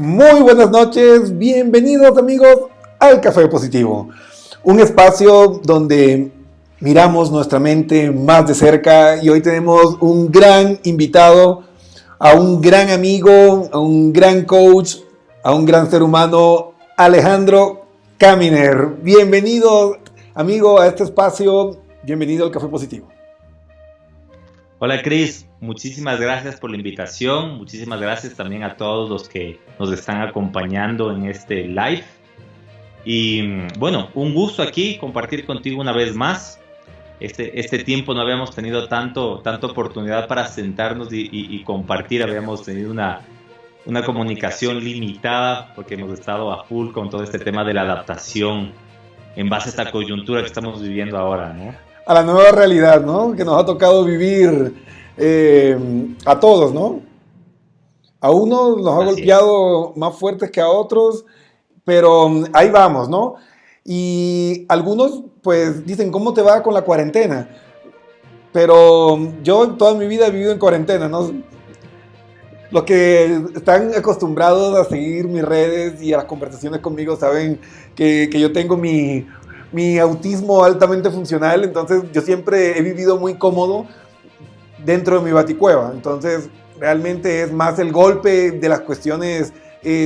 Muy buenas noches, bienvenidos amigos al Café Positivo, un espacio donde miramos nuestra mente más de cerca y hoy tenemos un gran invitado, a un gran amigo, a un gran coach, a un gran ser humano, Alejandro Kaminer. Bienvenido amigo a este espacio, bienvenido al Café Positivo. Hola Cris, muchísimas gracias por la invitación, muchísimas gracias también a todos los que nos están acompañando en este live y bueno, un gusto aquí compartir contigo una vez más. Este tiempo no habíamos tenido tanta oportunidad para sentarnos y compartir, habíamos tenido una comunicación limitada porque hemos estado a full con todo este tema de la adaptación en base a esta coyuntura que estamos viviendo ahora, ¿no? A la nueva realidad, ¿no? Que nos ha tocado vivir a todos, ¿no? A unos nos ha golpeado más fuertes que a otros, pero ahí vamos, ¿no? Y algunos, pues, dicen, ¿cómo te va con la cuarentena? Pero yo toda mi vida he vivido en cuarentena, ¿no? Los que están acostumbrados a seguir mis redes y a las conversaciones conmigo saben que yo tengo mi autismo altamente funcional, entonces yo siempre he vivido muy cómodo dentro de mi baticueva. Entonces realmente es más el golpe de las cuestiones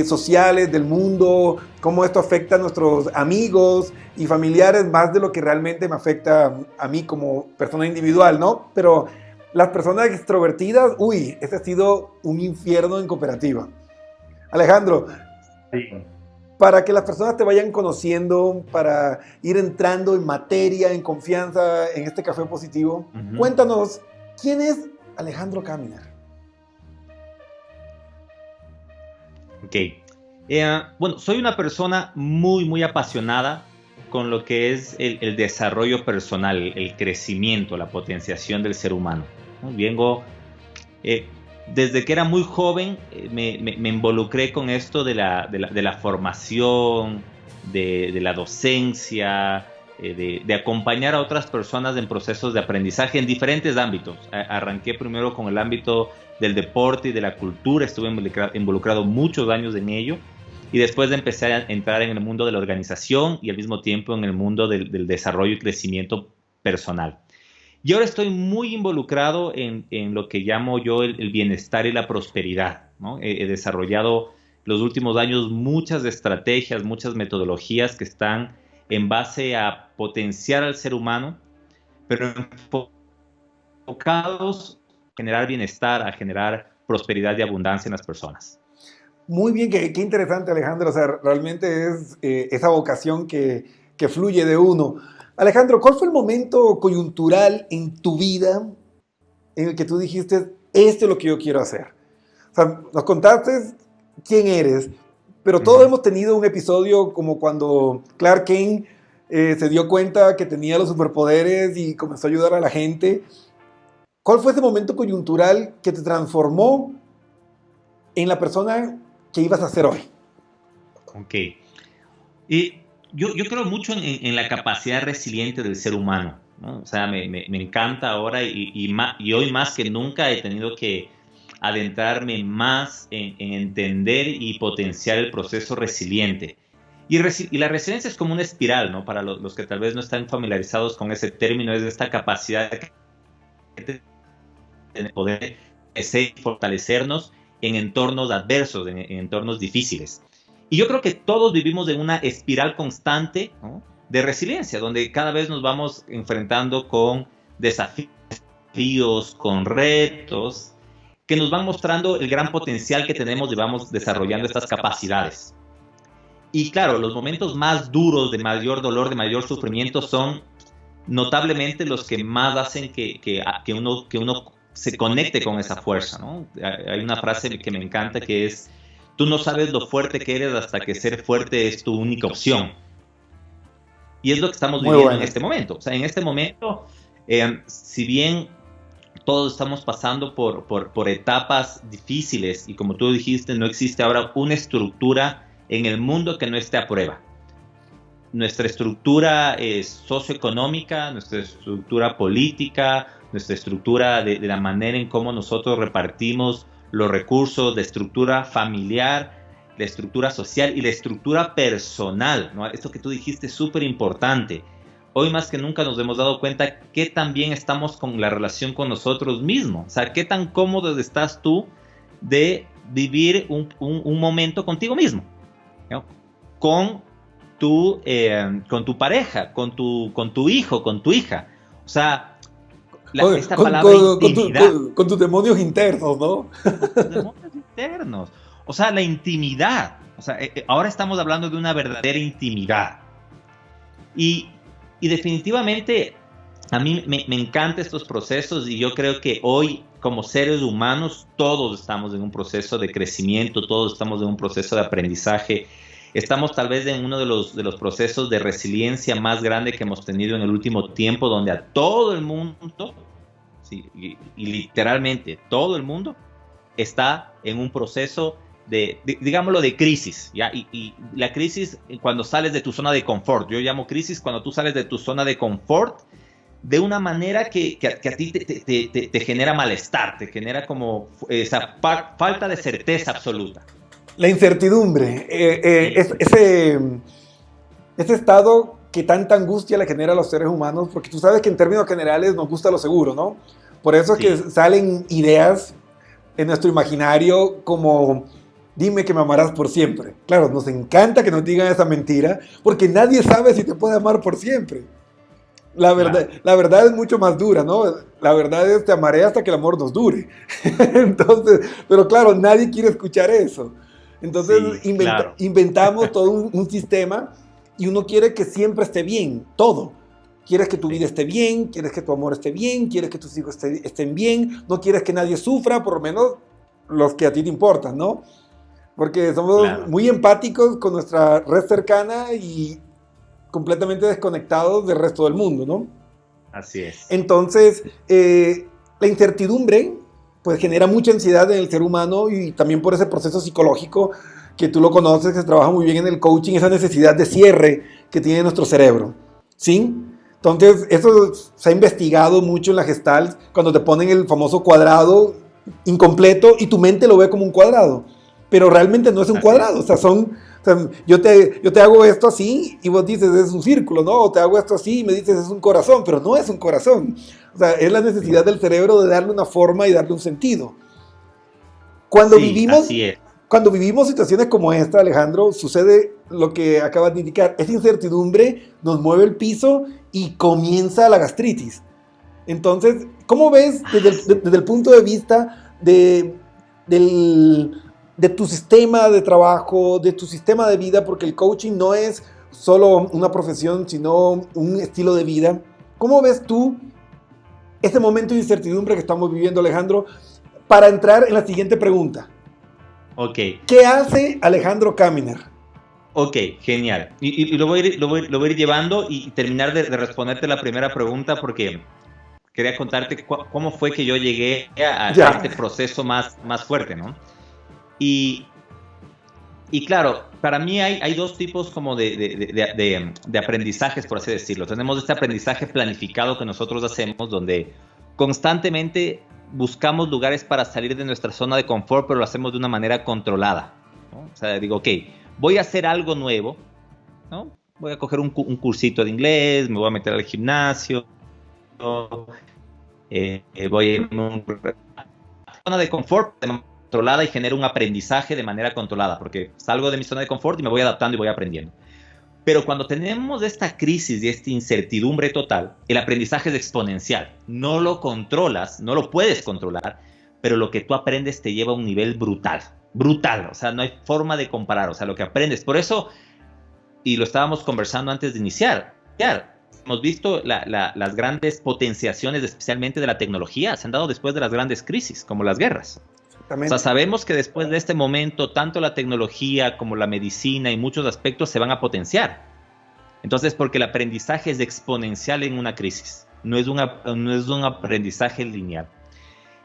sociales, del mundo, cómo esto afecta a nuestros amigos y familiares, más de lo que realmente me afecta a mí como persona individual, ¿no? Pero las personas extrovertidas, uy, ese ha sido un infierno en cooperativa. Alejandro, Sí. para que las personas te vayan conociendo, para ir entrando en materia, en confianza en este Café Positivo, cuéntanos, ¿quién es Alejandro Kaminer? Ok. Bueno, soy una persona muy apasionada con lo que es el desarrollo personal, el crecimiento, la potenciación del ser humano, ¿no? Desde que era muy joven me involucré con esto de la formación, de la docencia, de acompañar a otras personas en procesos de aprendizaje en diferentes ámbitos. Arranqué primero con el ámbito del deporte y de la cultura, estuve involucrado muchos años en ello, y después empecé a entrar en el mundo de la organización y al mismo tiempo en el mundo del desarrollo y crecimiento personal. Y ahora estoy muy involucrado en lo que llamo yo el bienestar y la prosperidad, ¿no? He desarrollado los últimos años muchas estrategias, muchas metodologías que están en base a potenciar al ser humano, pero enfocados a generar bienestar, a generar prosperidad y abundancia en las personas. Muy bien, qué interesante, Alejandro. O sea, realmente es esa vocación que fluye de uno. Alejandro, ¿cuál fue el momento coyuntural en tu vida en el que tú dijiste, esto es lo que yo quiero hacer? O sea, nos contaste quién eres, pero todos hemos tenido un episodio como cuando Clark Kent se dio cuenta que tenía los superpoderes y comenzó a ayudar a la gente. ¿Cuál fue ese momento coyuntural que te transformó en la persona que ibas a ser hoy? Ok. Y yo creo mucho en la capacidad resiliente del ser humano, ¿no? O sea, me encanta ahora y hoy más que nunca he tenido que adentrarme más en entender y potenciar el proceso resiliente. Y la resiliencia es como una espiral, ¿no? Para los que tal vez no están familiarizados con ese término, es esta capacidad de poder crecer y fortalecernos en entornos adversos, en entornos difíciles. Y yo creo que todos vivimos en una espiral constante, ¿no?, de resiliencia, donde cada vez nos vamos enfrentando con desafíos, con retos, que nos van mostrando el gran potencial que tenemos y vamos desarrollando estas capacidades. Y claro, los momentos más duros, de mayor dolor, de mayor sufrimiento, son notablemente los que más hacen que uno se conecte con esa fuerza, ¿no? Hay una frase que me encanta que es: tú no sabes lo fuerte que eres hasta que ser fuerte es tu única opción. Y es lo que estamos viviendo en este momento. O sea, en este momento, si bien todos estamos pasando por etapas difíciles y como tú dijiste, no existe ahora una estructura en el mundo que no esté a prueba. Nuestra estructura socioeconómica, nuestra estructura política, nuestra estructura de la manera en cómo nosotros repartimos los recursos, de estructura familiar, la estructura social y la estructura personal, ¿no? Esto que tú dijiste es súper importante. Hoy más que nunca nos hemos dado cuenta qué tan bien estamos con la relación con nosotros mismos. O sea, qué tan cómodo estás tú de vivir un momento contigo mismo, ¿no? Con tu pareja, con tu hijo, con tu hija. O sea, esta palabra intimidad. Con tus demonios internos, ¿no? Con tus demonios internos. O sea, la intimidad. O sea, ahora estamos hablando de una verdadera intimidad. Y definitivamente a mí me encantan estos procesos y yo creo que hoy como seres humanos todos estamos en un proceso de crecimiento, todos estamos en un proceso de aprendizaje. Estamos tal vez en uno de los procesos de resiliencia más grande que hemos tenido en el último tiempo, donde a todo el mundo, sí, y literalmente todo el mundo, está en un proceso digámoslo, de crisis, ¿ya? Y la crisis cuando sales de tu zona de confort. Yo llamo crisis cuando tú sales de tu zona de confort de una manera que a ti te genera malestar, te genera como esa falta de certeza absoluta. La incertidumbre, ese estado que tanta angustia le genera a los seres humanos, porque tú sabes que en términos generales nos gusta lo seguro, ¿no? Por eso es que salen ideas en nuestro imaginario como dime que me amarás por siempre. Claro, nos encanta que nos digan esa mentira, porque nadie sabe si te puede amar por siempre. La verdad es mucho más dura, ¿no? La verdad es te amaré hasta que el amor nos dure. Entonces, pero claro, nadie quiere escuchar eso. Entonces inventamos todo un sistema y uno quiere que siempre esté bien, todo. Quieres que tu vida esté bien, quieres que tu amor esté bien, quieres que tus hijos estén bien, no quieres que nadie sufra, por lo menos los que a ti te importan, ¿no? Porque somos muy empáticos con nuestra red cercana y completamente desconectados del resto del mundo, ¿no? Así es. Entonces, la incertidumbre pues genera mucha ansiedad en el ser humano y también por ese proceso psicológico que tú lo conoces, que se trabaja muy bien en el coaching, esa necesidad de cierre que tiene nuestro cerebro, ¿sí? Entonces, eso se ha investigado mucho en la Gestalt, cuando te ponen el famoso cuadrado incompleto y tu mente lo ve como un cuadrado, pero realmente no es un cuadrado, o sea, yo te hago esto así y vos dices es un círculo, ¿no? O te hago esto así y me dices es un corazón, pero no es un corazón. O sea, es la necesidad del cerebro de darle una forma y darle un sentido. Cuando vivimos situaciones como esta, Alejandro, sucede lo que acabas de indicar. Esa incertidumbre nos mueve el piso y comienza la gastritis. Entonces, ¿cómo ves desde el punto de vista de tu sistema de trabajo, de tu sistema de vida? Porque el coaching no es solo una profesión, sino un estilo de vida. ¿Cómo ves tú este momento de incertidumbre que estamos viviendo, Alejandro? Para entrar en la siguiente pregunta. Ok. ¿Qué hace Alejandro Kaminer? Ok, genial. Y lo voy a ir llevando y terminar de responderte la primera pregunta porque quería contarte cómo fue que yo llegué a este proceso más fuerte, ¿no? Y claro, para mí hay dos tipos como de aprendizajes, por así decirlo. Tenemos este aprendizaje planificado que nosotros hacemos, donde constantemente buscamos lugares para salir de nuestra zona de confort, pero lo hacemos de una manera controlada, ¿no? O sea, digo, ok, voy a hacer algo nuevo, ¿no? Voy a coger un cursito de inglés, me voy a meter al gimnasio, voy a ir a una zona de confort controlada y genero un aprendizaje de manera controlada, porque salgo de mi zona de confort y me voy adaptando y voy aprendiendo. Pero cuando tenemos esta crisis y esta incertidumbre total, el aprendizaje es exponencial. No lo controlas, no lo puedes controlar, pero lo que tú aprendes te lleva a un nivel brutal. Brutal, o sea, no hay forma de comparar, o sea, lo que aprendes. Por eso, y lo estábamos conversando antes de iniciar, hemos visto las grandes potenciaciones, especialmente de la tecnología, se han dado después de las grandes crisis, como las guerras. O sea, sabemos que después de este momento, tanto la tecnología como la medicina y muchos aspectos se van a potenciar. Entonces, porque el aprendizaje es exponencial en una crisis, no es un aprendizaje lineal.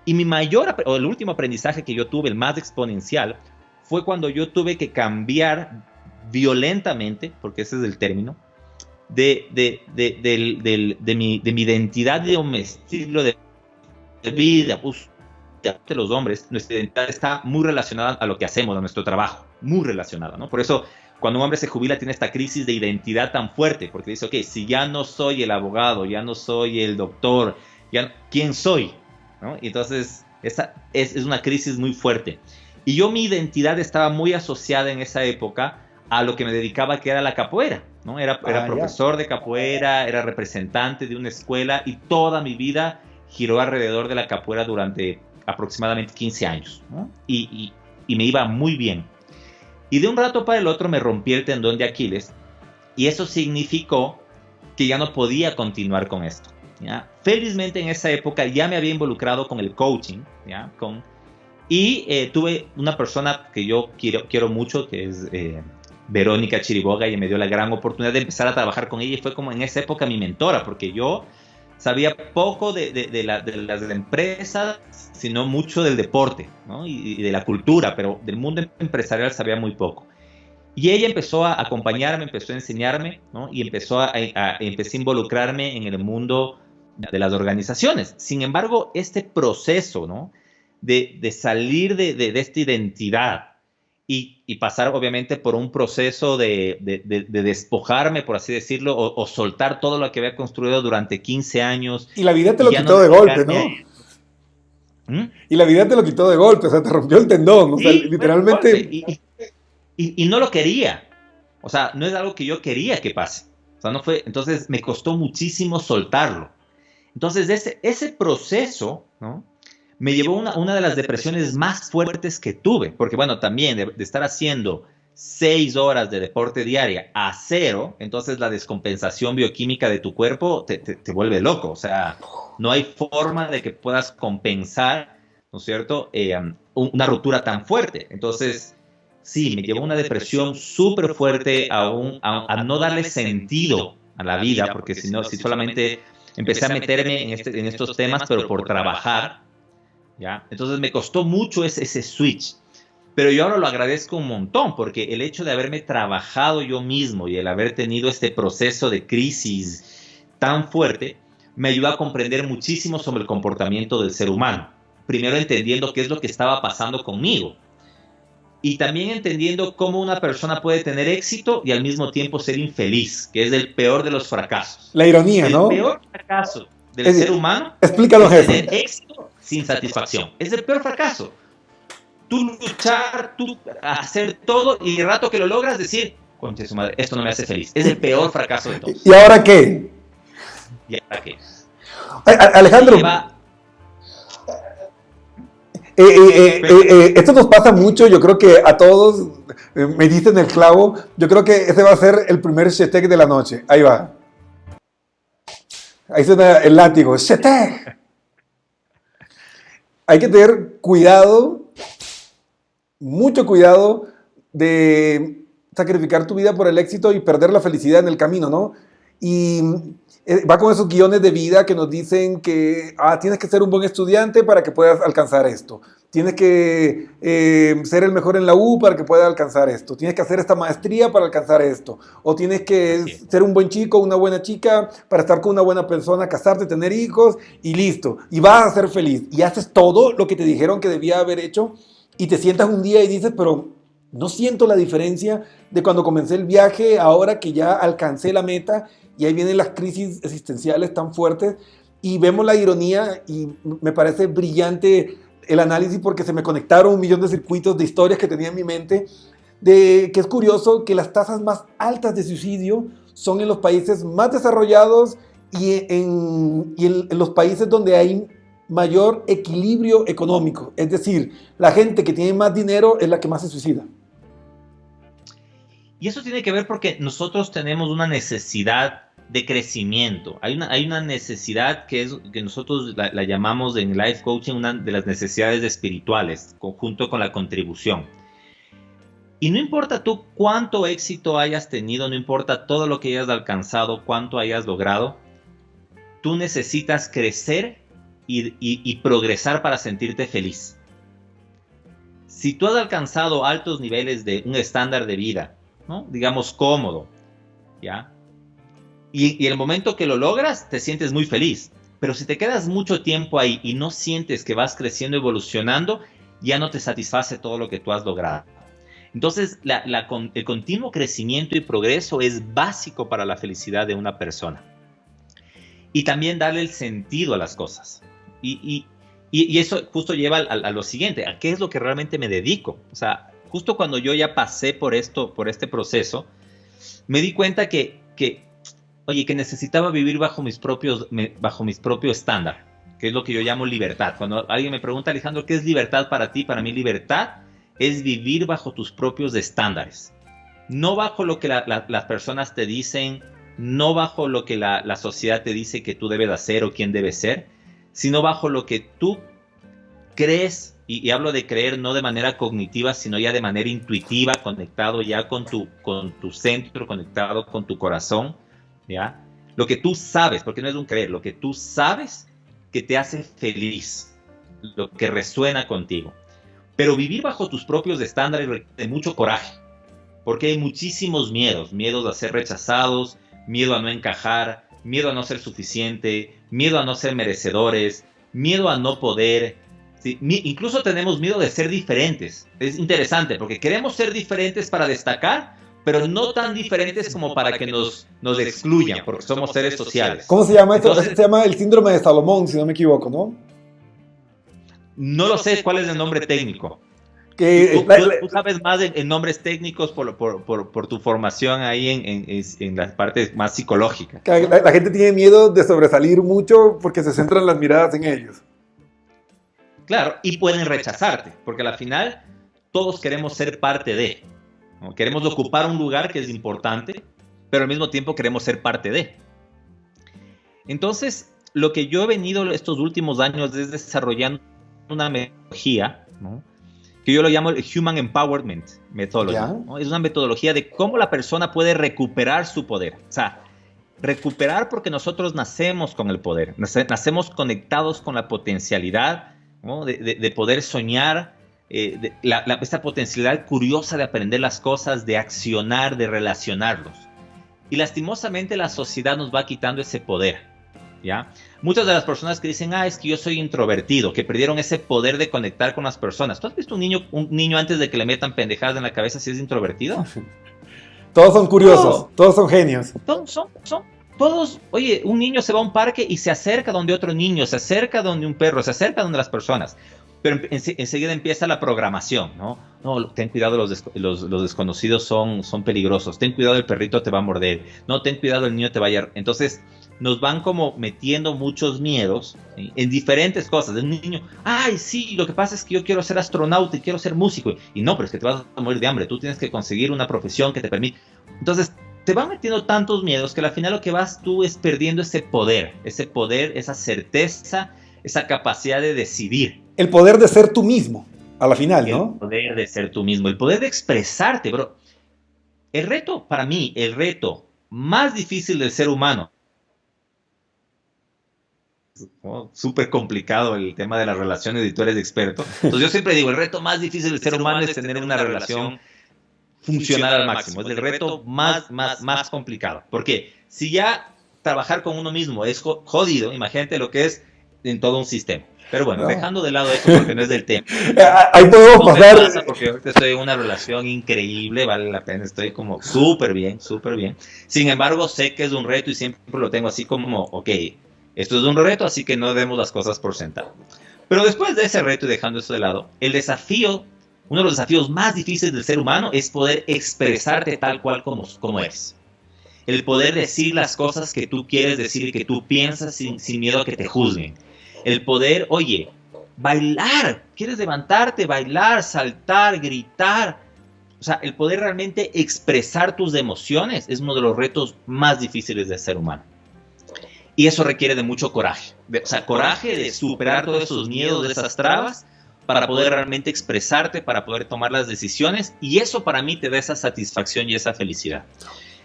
Y el último aprendizaje que yo tuve, el más exponencial, fue cuando yo tuve que cambiar violentamente, porque ese es el término, de mi identidad, de mi estilo de vida, de los hombres, nuestra identidad está muy relacionada a lo que hacemos, a nuestro trabajo, muy relacionada, ¿no? Por eso, cuando un hombre se jubila, tiene esta crisis de identidad tan fuerte, porque dice, ok, si ya no soy el abogado, ya no soy el doctor, ¿quién soy? ¿No? Y entonces, esa es una crisis muy fuerte. Y yo, mi identidad estaba muy asociada en esa época a lo que me dedicaba, que era la capoeira, ¿no? Era profesor de capoeira, era representante de una escuela, y toda mi vida giró alrededor de la capoeira durante aproximadamente 15 años, ¿no? Y me iba muy bien. Y de un rato para el otro me rompí el tendón de Aquiles, y eso significó que ya no podía continuar con esto, ¿ya? Felizmente en esa época ya me había involucrado con el coaching, ¿ya? Y tuve una persona que yo quiero mucho, que es Verónica Chiriboga, y me dio la gran oportunidad de empezar a trabajar con ella, y fue como en esa época mi mentora, porque yo sabía poco de las empresas, sino mucho del deporte, ¿no? y de la cultura, pero del mundo empresarial sabía muy poco. Y ella empezó a acompañarme, empezó a enseñarme, ¿no? Y empecé a involucrarme en el mundo de las organizaciones. Sin embargo, este proceso, ¿no? de salir de esta identidad y pasar obviamente por un proceso de despojarme, por así decirlo, o soltar todo lo que había construido durante 15 años. Y la vida te lo quitó de golpe, ¿no? Y la vida te lo quitó de golpe, o sea, te rompió el tendón, o sea, literalmente. Y no lo quería, o sea, no es algo que yo quería que pase, o sea, no fue, entonces me costó muchísimo soltarlo. Entonces ese proceso, ¿no? Me llevó a una de las depresiones más fuertes que tuve, porque bueno, también de estar haciendo 6 horas de deporte diaria a 0, entonces la descompensación bioquímica de tu cuerpo te vuelve loco, o sea, no hay forma de que puedas compensar, ¿no es cierto?, una ruptura tan fuerte. Entonces, sí, me llevó a una depresión súper fuerte, a no darle sentido a la vida, porque si solamente empecé a meterme en estos temas, pero por trabajar, ¿ya? Entonces me costó mucho ese switch, pero yo ahora lo agradezco un montón, porque el hecho de haberme trabajado yo mismo y el haber tenido este proceso de crisis tan fuerte, me ayudó a comprender muchísimo sobre el comportamiento del ser humano. Primero entendiendo qué es lo que estaba pasando conmigo, y también entendiendo cómo una persona puede tener éxito y al mismo tiempo ser infeliz, que es el peor de los fracasos. La ironía, ¿no? El peor fracaso del ser humano explícalo, es tener éxito sin satisfacción. Es el peor fracaso. Tú luchar, tú hacer todo, y el rato que lo logras decir, concha de su madre, esto no me hace feliz. Es el peor fracaso de todos. ¿Y ahora qué? ¿Y ahora qué? Alejandro, esto nos pasa mucho, yo creo que a todos, me diste en el clavo, yo creo que ese va a ser el primer Shetek de la noche, ahí va. Ahí suena el látigo, Shetek. Hay que tener cuidado, mucho cuidado de sacrificar tu vida por el éxito y perder la felicidad en el camino, ¿no? Y va con esos guiones de vida que nos dicen que tienes que ser un buen estudiante para que puedas alcanzar esto. Tienes que ser el mejor en la U para que puedas alcanzar esto. Tienes que hacer esta maestría para alcanzar esto. O tienes que ser un buen chico, una buena chica para estar con una buena persona, casarte, tener hijos y listo. Y vas a ser feliz. Y haces todo lo que te dijeron que debía haber hecho y te sientas un día y dices, pero no siento la diferencia de cuando comencé el viaje, ahora que ya alcancé la meta. Y ahí vienen las crisis existenciales tan fuertes y vemos la ironía, y me parece brillante el análisis porque se me conectaron 1.000.000 de circuitos de historias que tenía en mi mente, de que es curioso que las tasas más altas de suicidio son en los países más desarrollados y en los países donde hay mayor equilibrio económico. Es decir, la gente que tiene más dinero es la que más se suicida. Y eso tiene que ver porque nosotros tenemos una necesidad de crecimiento. Hay una necesidad que nosotros la llamamos en Life Coaching una de las necesidades espirituales, junto con la contribución. Y no importa tú cuánto éxito hayas tenido, no importa todo lo que hayas alcanzado, cuánto hayas logrado, tú necesitas crecer y progresar para sentirte feliz. Si tú has alcanzado altos niveles de un estándar de vida, ¿no? Digamos cómodo, ¿ya? Y el momento que lo logras, te sientes muy feliz. Pero si te quedas mucho tiempo ahí y no sientes que vas creciendo, evolucionando, ya no te satisface todo lo que tú has logrado. Entonces, el continuo crecimiento y progreso es básico para la felicidad de una persona. Y también darle el sentido a las cosas. Y eso justo lleva a lo siguiente, a qué es lo que realmente me dedico. O sea, justo cuando yo ya pasé por este proceso, me di cuenta que necesitaba vivir bajo mis propios estándares, que es lo que yo llamo libertad. Cuando alguien me pregunta, Alejandro, ¿qué es libertad para ti? Para mí libertad es vivir bajo tus propios estándares, no bajo lo que las personas te dicen, no bajo lo que la sociedad te dice que tú debes hacer o quién debes ser, sino bajo lo que tú crees, y hablo de creer no de manera cognitiva, sino ya de manera intuitiva, conectado ya con tu centro, conectado con tu corazón, ¿ya? Lo que tú sabes, porque no es un creer, lo que tú sabes que te hace feliz, lo que resuena contigo. Pero vivir bajo tus propios estándares requiere mucho coraje, porque hay muchísimos miedos a ser rechazados, miedo a no encajar, miedo a no ser suficiente, miedo a no ser merecedores, miedo a no poder. ¿Sí? Incluso tenemos miedo de ser diferentes. Es interesante, porque queremos ser diferentes para destacar, pero no tan diferentes como para que nos excluyan, porque somos seres sociales. ¿Cómo se llama esto? Entonces, se llama el síndrome de Salomón, si no me equivoco, ¿no? No lo sé cuál es el nombre técnico. Tú sabes más en nombres técnicos por tu formación ahí en las partes más psicológicas. La gente tiene miedo de sobresalir mucho porque se centran las miradas en ellos. Claro, y pueden rechazarte, porque al final todos queremos ser parte de, ¿no? Queremos ocupar un lugar que es importante, pero al mismo tiempo queremos ser parte de. Entonces, lo que yo he venido estos últimos años es desarrollando una metodología, ¿no?, que yo lo llamo el Human Empowerment Methodology, ¿no? Es una metodología de cómo la persona puede recuperar su poder. O sea, recuperar porque nosotros nacemos con el poder, nacemos conectados con la potencialidad, ¿no?, de poder soñar, esta potencialidad curiosa de aprender las cosas, de accionar, de relacionarlos. Y lastimosamente la sociedad nos va quitando ese poder, ¿ya? Muchas de las personas que dicen, es que yo soy introvertido, que perdieron ese poder de conectar con las personas. ¿Tú has visto un niño antes de que le metan pendejadas en la cabeza si es introvertido? Todos son curiosos, todos son genios. Todos, oye, un niño se va a un parque y se acerca donde otro niño, se acerca donde un perro, se acerca donde las personas. Pero enseguida empieza la programación, ¿no? No, ten cuidado, los desconocidos son peligrosos. Ten cuidado, el perrito te va a morder. No, ten cuidado, el niño te va a... Entonces nos van como metiendo muchos miedos, ¿sí?, en diferentes cosas. Un niño, sí, lo que pasa es que yo quiero ser astronauta y quiero ser músico. Y no, pero es que te vas a morir de hambre. Tú tienes que conseguir una profesión que te permita. Entonces te van metiendo tantos miedos que al final lo que vas tú es perdiendo ese poder, esa certeza, esa capacidad de decidir. El poder de ser tú mismo, a la final, ¿no? El poder de ser tú mismo, el poder de expresarte, bro. Para mí, el reto más difícil del ser humano, súper complicado el tema de las relaciones, y tú eres experto. Entonces yo siempre digo, el reto más difícil del ser humano es tener una relación funcional al máximo. Es el reto más complicado. Porque si ya trabajar con uno mismo es jodido, imagínate lo que es en todo un sistema. Pero bueno, dejando de lado eso porque no es del tema. Ahí podemos pasar. Porque ahorita estoy en una relación increíble, vale la pena, estoy como súper bien. Sin embargo, sé que es un reto y siempre lo tengo así como, ok, esto es un reto, así que no demos las cosas por sentado. Pero después de ese reto y dejando eso de lado, uno de los desafíos más difíciles del ser humano es poder expresarte tal cual como eres. El poder decir las cosas que tú quieres decir y que tú piensas sin miedo a que te juzguen. El poder, bailar, quieres levantarte, bailar, saltar, gritar. O sea, el poder realmente expresar tus emociones es uno de los retos más difíciles del ser humano. Y eso requiere de mucho coraje. Coraje de superar todos esos miedos, de esas trabas, para poder realmente expresarte, para poder tomar las decisiones. Y eso para mí te da esa satisfacción y esa felicidad.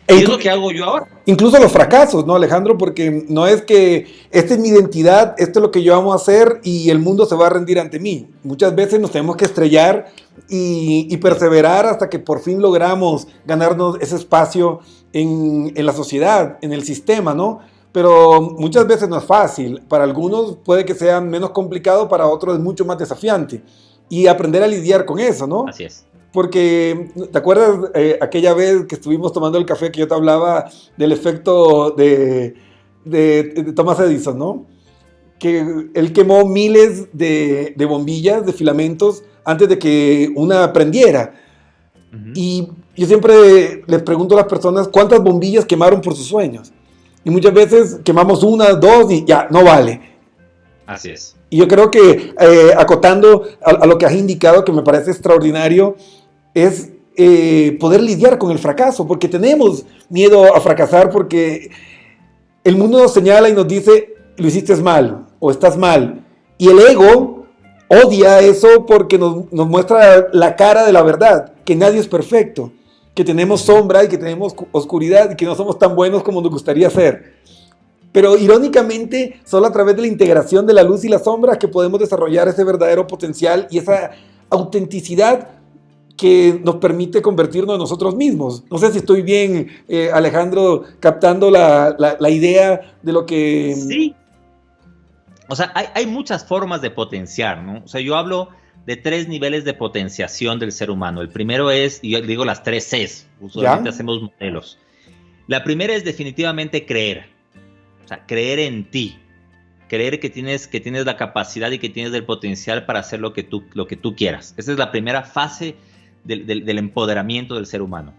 Y es lo que hago yo ahora. Incluso los fracasos, ¿no, Alejandro? Porque no es que esta es mi identidad, esto es lo que yo amo hacer y el mundo se va a rendir ante mí. Muchas veces nos tenemos que estrellar y perseverar hasta que por fin logramos ganarnos ese espacio en la sociedad, en el sistema, ¿no? pero muchas veces no es fácil. Para algunos puede que sea menos complicado, para otros es mucho más desafiante. Y aprender a lidiar con eso, ¿no? Así es. Porque, ¿te acuerdas aquella vez que estuvimos tomando el café que yo te hablaba del efecto de Thomas Edison, ¿no? Que él quemó miles de bombillas, de filamentos, antes de que una prendiera. Y yo siempre les pregunto a las personas cuántas bombillas quemaron por sus sueños. Y muchas veces quemamos una, dos y ya, no vale. Así es. Y yo creo que acotando a lo que has indicado, que me parece extraordinario, es poder lidiar con el fracaso, porque tenemos miedo a fracasar, porque el mundo nos señala y nos dice, lo hiciste mal o estás mal. Y el ego odia eso porque nos muestra la cara de la verdad, que nadie es perfecto, que tenemos sombra y que tenemos oscuridad y que no somos tan buenos como nos gustaría ser. Pero irónicamente, solo a través de la integración de la luz y la sombra que podemos desarrollar ese verdadero potencial y esa autenticidad que nos permite convertirnos en nosotros mismos. No sé si estoy bien, Alejandro, captando la idea de lo que... Sí. O sea, hay muchas formas de potenciar, ¿no? O sea, yo hablo de 3 niveles de potenciación del ser humano. El primero es, y yo digo las 3 Cs, usualmente hacemos modelos. La primera es definitivamente creer. O sea, creer en ti. Creer que tienes la capacidad y que tienes el potencial para hacer lo que tú quieras. Esa es la primera fase del empoderamiento del ser humano.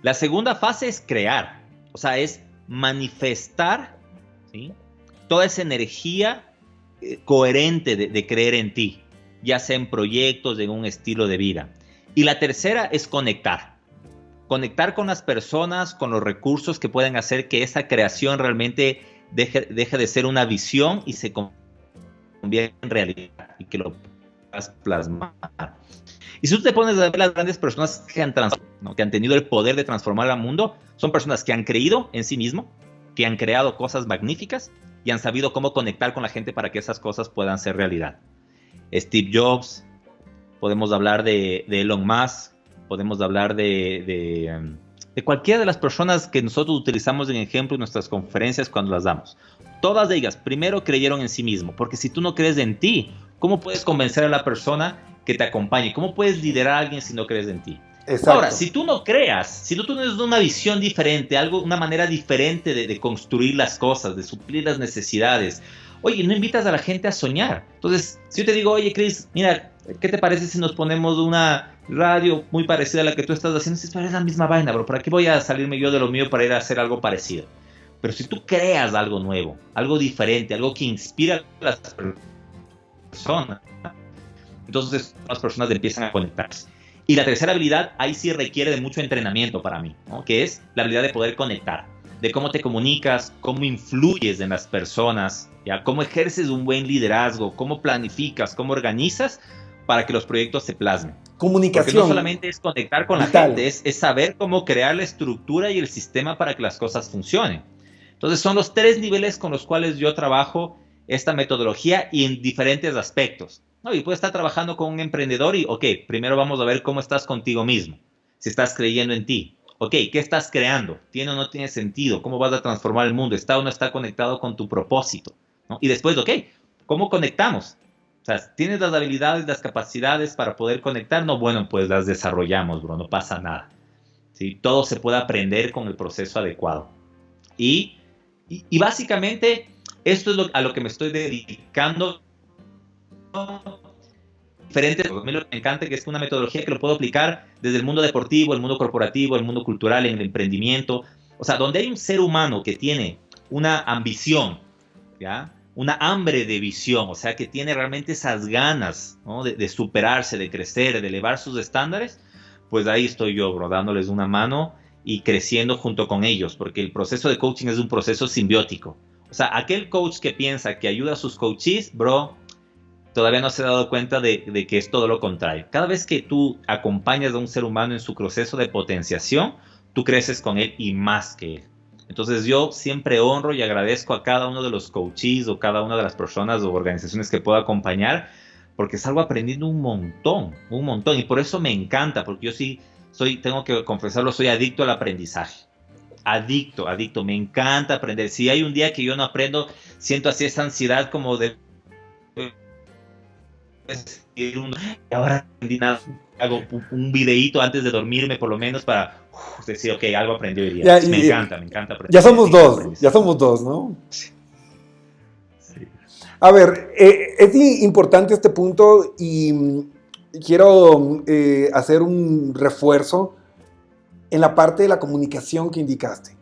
La segunda fase es crear. O sea, es manifestar, ¿sí?, toda esa energía coherente de creer en ti, ya sea en proyectos, en un estilo de vida. Y la tercera es conectar. Conectar con las personas, con los recursos que pueden hacer que esa creación realmente deje de ser una visión y se convierta en realidad y que lo puedas plasmar. Y si tú te pones a ver las grandes personas que han tenido el poder de transformar el mundo, son personas que han creído en sí mismo, que han creado cosas magníficas y han sabido cómo conectar con la gente para que esas cosas puedan ser realidad. Steve Jobs, podemos hablar de Elon Musk, podemos hablar de cualquiera de las personas que nosotros utilizamos en ejemplo en nuestras conferencias cuando las damos. Todas ellas primero creyeron en sí mismo, porque si tú no crees en ti, ¿cómo puedes convencer a la persona que te acompañe? ¿Cómo puedes liderar a alguien si no crees en ti? Exacto. Ahora, si tú no creas, si tú tienes una visión diferente, una manera diferente de construir las cosas, de suplir las necesidades, oye, no invitas a la gente a soñar. Entonces, si yo te digo, oye, Chris, mira, ¿qué te parece si nos ponemos una radio muy parecida a la que tú estás haciendo? Es la misma vaina, bro. ¿Para qué voy a salirme yo de lo mío para ir a hacer algo parecido? Pero si tú creas algo nuevo, algo diferente, algo que inspira a las personas, entonces las personas empiezan a conectarse. Y la tercera habilidad, ahí sí requiere de mucho entrenamiento para mí, ¿no?, que es la habilidad de poder conectar, de cómo te comunicas, cómo influyes en las personas, ¿ya?, cómo ejerces un buen liderazgo, cómo planificas, cómo organizas para que los proyectos se plasmen. Comunicación. Porque no solamente es conectar con la gente, es saber cómo crear la estructura y el sistema para que las cosas funcionen. Entonces son los 3 niveles con los cuales yo trabajo esta metodología y en diferentes aspectos. No, y puedes estar trabajando con un emprendedor y, ok, primero vamos a ver cómo estás contigo mismo, si estás creyendo en ti. Ok, ¿qué estás creando? ¿Tiene o no tiene sentido? ¿Cómo vas a transformar el mundo? ¿Está o no está conectado con tu propósito? ¿No? Y después, ok, ¿cómo conectamos? O sea, ¿tienes las habilidades, las capacidades para poder conectar? No, bueno, pues las desarrollamos, bro, no pasa nada. ¿Sí? Todo se puede aprender con el proceso adecuado. Y básicamente, esto es a lo que me estoy dedicando. Diferentes, a mí lo que me encanta que es una metodología que lo puedo aplicar desde el mundo deportivo, el mundo corporativo, el mundo cultural, en el emprendimiento. O sea, donde hay un ser humano que tiene una ambición, ¿ya?, una hambre de visión, o sea, que tiene realmente esas ganas, ¿no?, de superarse, de crecer, de elevar sus estándares, pues ahí estoy yo, bro, dándoles una mano y creciendo junto con ellos, porque el proceso de coaching es un proceso simbiótico. O sea, aquel coach que piensa que ayuda a sus coaches, bro, todavía no se ha dado cuenta de que es todo lo contrario. Cada vez que tú acompañas a un ser humano en su proceso de potenciación, tú creces con él y más que él. Entonces yo siempre honro y agradezco a cada uno de los coaches o cada una de las personas o organizaciones que puedo acompañar, porque salgo aprendiendo un montón. Y por eso me encanta, porque yo sí tengo que confesarlo, soy adicto al aprendizaje. adicto, me encanta aprender. Si hay un día que yo no aprendo, siento así esa ansiedad como de... Y ahora aprendí nada. Hago un videíto antes de dormirme, por lo menos, para decir, ok, algo aprendí hoy día. Ya, me encanta aprender. Ya somos dos, ¿no? Sí. Sí. A ver, es importante este punto y quiero hacer un refuerzo en la parte de la comunicación que indicaste.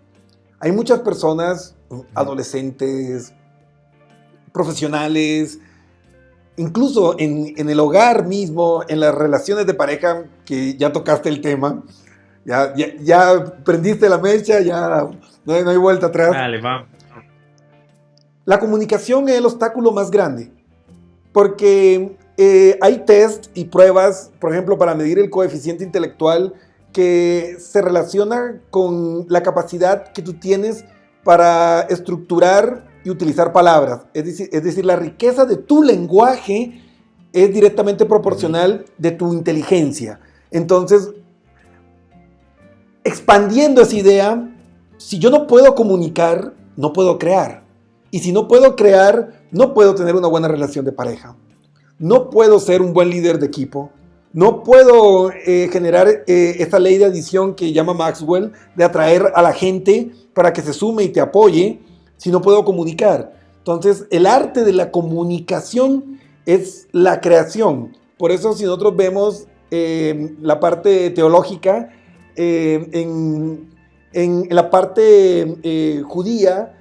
Hay muchas personas, adolescentes, profesionales, incluso en el hogar mismo, en las relaciones de pareja, que ya tocaste el tema, ya prendiste la mecha, ya no hay vuelta atrás. Dale, vamos. La comunicación es el obstáculo más grande, porque hay test y pruebas, por ejemplo, para medir el coeficiente intelectual, que se relaciona con la capacidad que tú tienes para estructurar y utilizar palabras. Es decir, la riqueza de tu lenguaje es directamente proporcional de tu inteligencia. Entonces, expandiendo esa idea, si yo no puedo comunicar, no puedo crear. Y si no puedo crear, no puedo tener una buena relación de pareja. No puedo ser un buen líder de equipo. No puedo generar esta ley de adición que llama Maxwell, de atraer a la gente para que se sume y te apoye, si no puedo comunicar. Entonces, el arte de la comunicación es la creación. Por eso, si nosotros vemos la parte teológica, en la parte judía,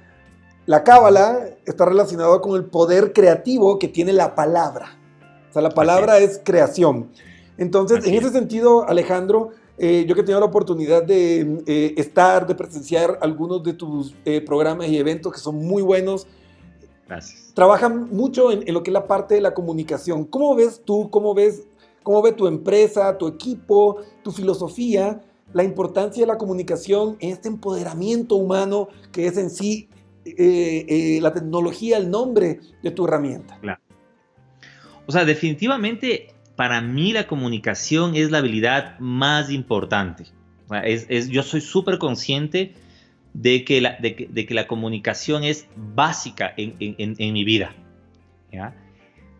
la cábala está relacionada con el poder creativo que tiene la palabra. O sea, la palabra es creación. Entonces, en ese sentido, Alejandro, yo que he tenido la oportunidad de de presenciar algunos de tus programas y eventos que son muy buenos. Gracias. Trabajan mucho en lo que es la parte de la comunicación. ¿Cómo ves tú, cómo ve tu empresa, tu equipo, tu filosofía, la importancia de la comunicación en este empoderamiento humano que es en sí la tecnología, el nombre de tu herramienta? Claro. O sea, definitivamente para mí la comunicación es la habilidad más importante. O sea, yo soy súper consciente de que la comunicación es básica en mi vida. ¿Ya?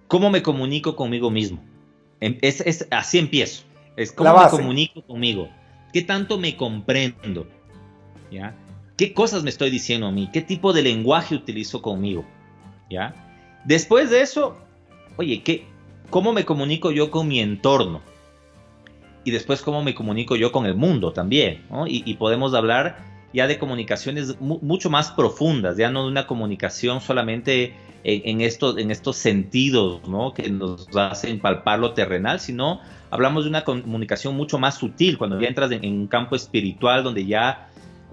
¿Cómo me comunico conmigo mismo? Así empiezo. Es cómo me comunico conmigo. ¿Qué tanto me comprendo? ¿Ya? ¿Qué cosas me estoy diciendo a mí? ¿Qué tipo de lenguaje utilizo conmigo? ¿Ya? Después de eso, oye, ¿cómo me comunico yo con mi entorno? Y después, ¿cómo me comunico yo con el mundo también? ¿No? Y podemos hablar ya de comunicaciones mucho más profundas, ya no de una comunicación solamente en estos sentidos, ¿no? Que nos hacen palpar lo terrenal, sino hablamos de una comunicación mucho más sutil, cuando ya entras en un campo espiritual donde ya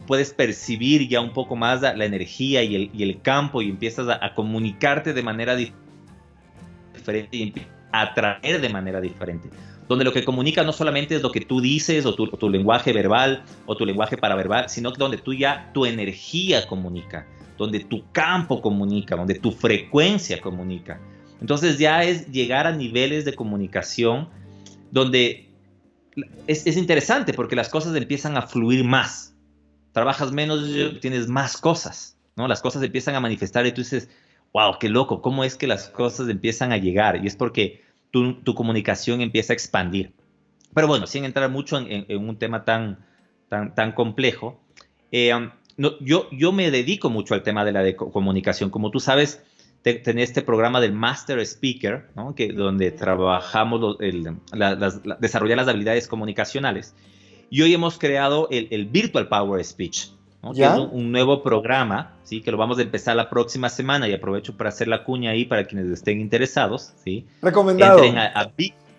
puedes percibir ya un poco más la energía y el campo y empiezas a comunicarte de manera diferente y a atraer de manera diferente. Donde lo que comunica no solamente es lo que tú dices o tu lenguaje verbal o tu lenguaje paraverbal, sino que donde tu energía comunica, donde tu campo comunica, donde tu frecuencia comunica. Entonces ya es llegar a niveles de comunicación donde es interesante porque las cosas empiezan a fluir más. Trabajas menos, tienes más cosas, ¿no? Las cosas empiezan a manifestar y tú dices, wow, qué loco, ¿cómo es que las cosas empiezan a llegar? Y es porque tu comunicación empieza a expandir. Pero bueno, sin entrar mucho en un tema tan complejo, yo me dedico mucho al tema de la comunicación. Como tú sabes, tenés este programa del Master Speaker, ¿no? Donde trabajamos desarrollar las habilidades comunicacionales. Y hoy hemos creado el Virtual Power Speech, ¿no? Que es un nuevo programa, ¿sí? Que lo vamos a empezar la próxima semana y aprovecho para hacer la cuña ahí para quienes estén interesados, ¿sí? Recomendado. Entren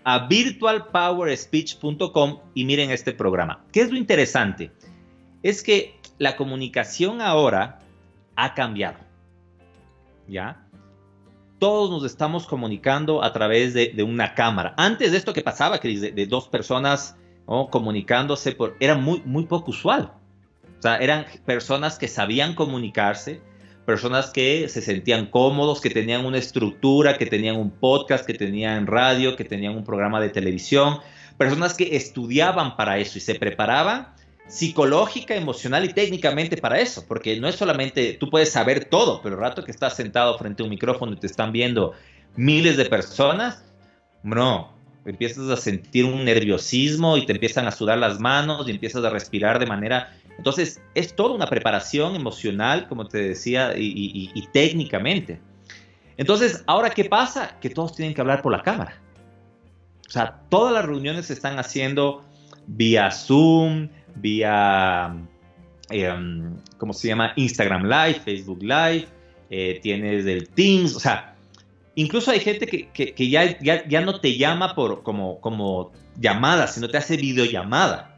a virtualpowerspeech.com y miren este programa. ¿Qué es lo interesante? Es que la comunicación ahora ha cambiado, ¿ya? Todos nos estamos comunicando a través de una cámara. Antes de esto que pasaba, Chris, de dos personas, ¿no? Comunicándose, era muy poco usual. O sea, eran personas que sabían comunicarse, personas que se sentían cómodos, que tenían una estructura, que tenían un podcast, que tenían radio, que tenían un programa de televisión, personas que estudiaban para eso y se preparaban psicológica, emocional y técnicamente para eso, porque no es solamente, tú puedes saber todo, pero el rato que estás sentado frente a un micrófono y te están viendo miles de personas, no, empiezas a sentir un nerviosismo y te empiezan a sudar las manos y empiezas a respirar de manera... Entonces, es toda una preparación emocional, como te decía, y técnicamente. Entonces, ¿ahora qué pasa? Que todos tienen que hablar por la cámara. O sea, todas las reuniones se están haciendo vía Zoom, vía, ¿cómo se llama? Instagram Live, Facebook Live, tienes el Teams, o sea, incluso hay gente que ya no te llama como llamada, sino te hace videollamada.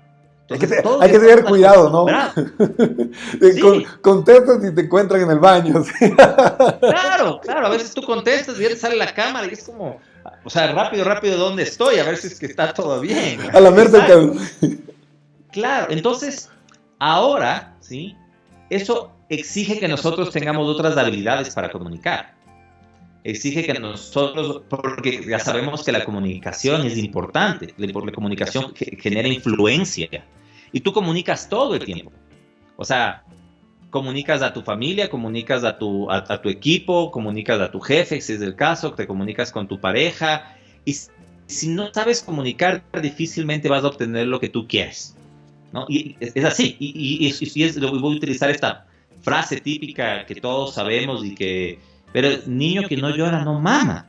Entonces, hay que tener cuidado, ¿no? Sí. Contestas y te encuentran en el baño. ¿Sí? Claro, a veces tú contestas y ya te sale la cámara y es como, o sea, rápido, ¿dónde estoy? A ver si es que está todo bien. A la merced. Claro, entonces, ahora, ¿sí? Eso exige que nosotros tengamos otras habilidades para comunicar. Exige que nosotros, porque ya sabemos que la comunicación es importante, la comunicación genera influencia y tú comunicas todo el tiempo. O sea, comunicas a tu familia, comunicas a tu equipo, comunicas a tu jefe, si es el caso, te comunicas con tu pareja y si no sabes comunicar, difícilmente vas a obtener lo que tú quieres, ¿no? Y es así, voy a utilizar esta frase típica que todos sabemos pero el niño que no llora no mama.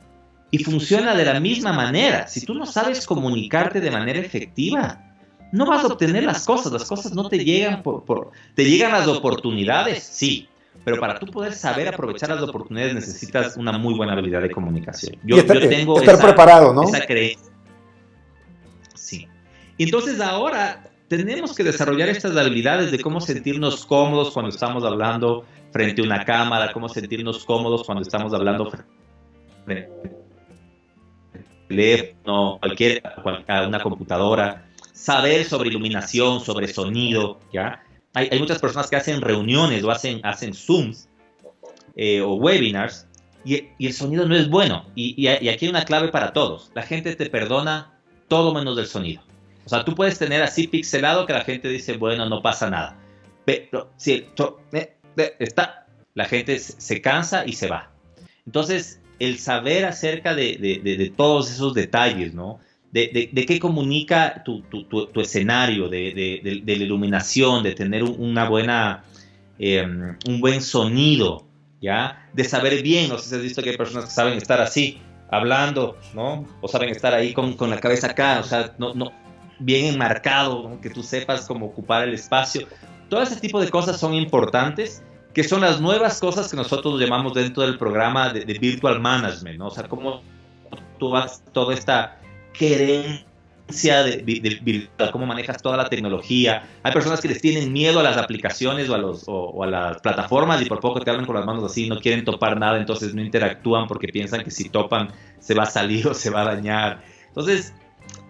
Y funciona de la misma manera. Si tú no sabes comunicarte de manera efectiva, no vas a obtener las cosas no te llegan te llegan las oportunidades, sí, pero para tú poder saber aprovechar las oportunidades necesitas una muy buena habilidad de comunicación. Yo tengo estar preparado, ¿no? Esa creencia. Sí. Y entonces ahora tenemos que desarrollar estas habilidades de cómo sentirnos cómodos cuando estamos hablando frente a una cámara, cómo sentirnos cómodos cuando estamos hablando frente a un teléfono, a una computadora, saber sobre iluminación, sobre sonido, ¿ya? Hay muchas personas que hacen reuniones o hacen Zooms o webinars y el sonido no es bueno. Y aquí hay una clave para todos. La gente te perdona todo menos del sonido. O sea, tú puedes tener así pixelado que la gente dice, bueno, no pasa nada. Pero si la gente se cansa y se va. Entonces, el saber acerca de todos esos detalles, ¿no? De qué comunica tu escenario, de la iluminación, de tener un buen sonido, ¿ya? De saber bien, no sé si has visto que hay personas que saben estar así, hablando, ¿no? O saben estar ahí con la cabeza acá, o sea, no bien enmarcado, ¿no? Que tú sepas cómo ocupar el espacio. Todo ese tipo de cosas son importantes, que son las nuevas cosas que nosotros llamamos dentro del programa de Virtual Management, ¿no? O sea, cómo tú vas toda esta gerencia de virtual, cómo manejas toda la tecnología. Hay personas que les tienen miedo a las aplicaciones o a las plataformas y por poco te hablan con las manos así, no quieren topar nada, entonces no interactúan porque piensan que si topan se va a salir o se va a dañar. Entonces,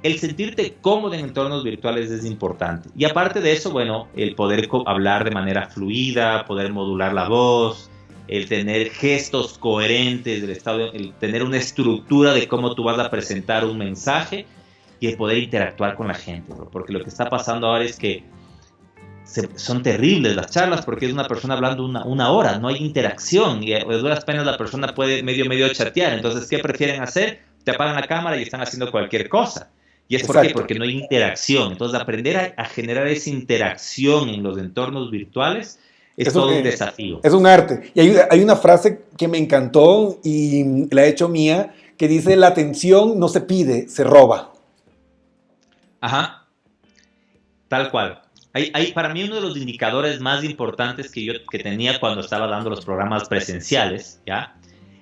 el sentirte cómodo en entornos virtuales es importante. Y aparte de eso, bueno, el poder hablar de manera fluida, poder modular la voz, el tener gestos coherentes del estado, el tener una estructura de cómo tú vas a presentar un mensaje y el poder interactuar con la gente, ¿no? Porque lo que está pasando ahora es que son terribles las charlas porque es una persona hablando una hora, no hay interacción y a duras penas la persona puede medio chatear. Entonces, ¿qué prefieren hacer? Te apagan la cámara y están haciendo cualquier cosa. ¿Y es por qué? Porque no hay interacción. Entonces, aprender a generar esa interacción en los entornos virtuales es todo un desafío. Es un arte. Y hay una frase que me encantó y la he hecho mía, que dice, la atención no se pide, se roba. Ajá. Tal cual. Para mí uno de los indicadores más importantes que tenía cuando estaba dando los programas presenciales, ¿ya?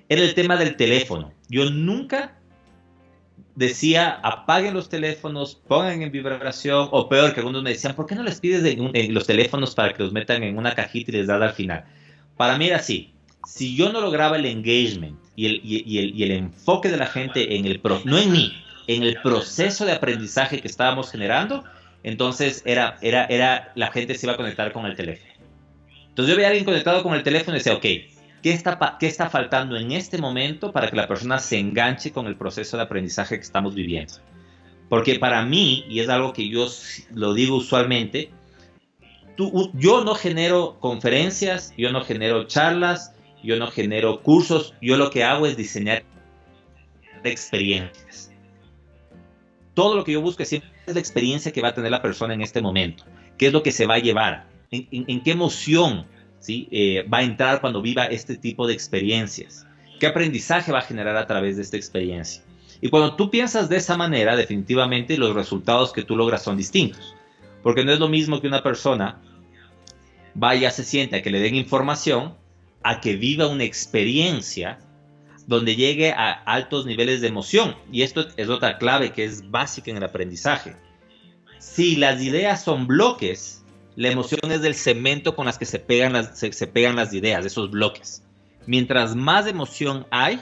Era el tema del teléfono. Yo nunca decía, apaguen los teléfonos, pongan en vibración, o peor, que algunos me decían, ¿por qué no les pides en los teléfonos para que los metan en una cajita y les das al final? Para mí era así, si yo no lograba el engagement y el enfoque de la gente no en mí, en el proceso de aprendizaje que estábamos generando, entonces la gente se iba a conectar con el teléfono. Entonces yo veía a alguien conectado con el teléfono y decía, ok, ¿qué está faltando en este momento para que la persona se enganche con el proceso de aprendizaje que estamos viviendo? Porque para mí, y es algo que yo lo digo usualmente, yo no genero conferencias, yo no genero charlas, yo no genero cursos, yo lo que hago es diseñar experiencias. Todo lo que yo busco siempre es la experiencia que va a tener la persona en este momento. ¿Qué es lo que se va a llevar? ¿En qué emoción, ¿sí? Va a entrar cuando viva este tipo de experiencias? ¿Qué aprendizaje va a generar a través de esta experiencia? Y cuando tú piensas de esa manera, definitivamente los resultados que tú logras son distintos. Porque no es lo mismo que una persona vaya, se sienta, a que le den información, a que viva una experiencia donde llegue a altos niveles de emoción. Y esto es otra clave que es básica en el aprendizaje. Si las ideas son bloques, la emoción es del cemento con las que se pegan las ideas, esos bloques. Mientras más emoción hay,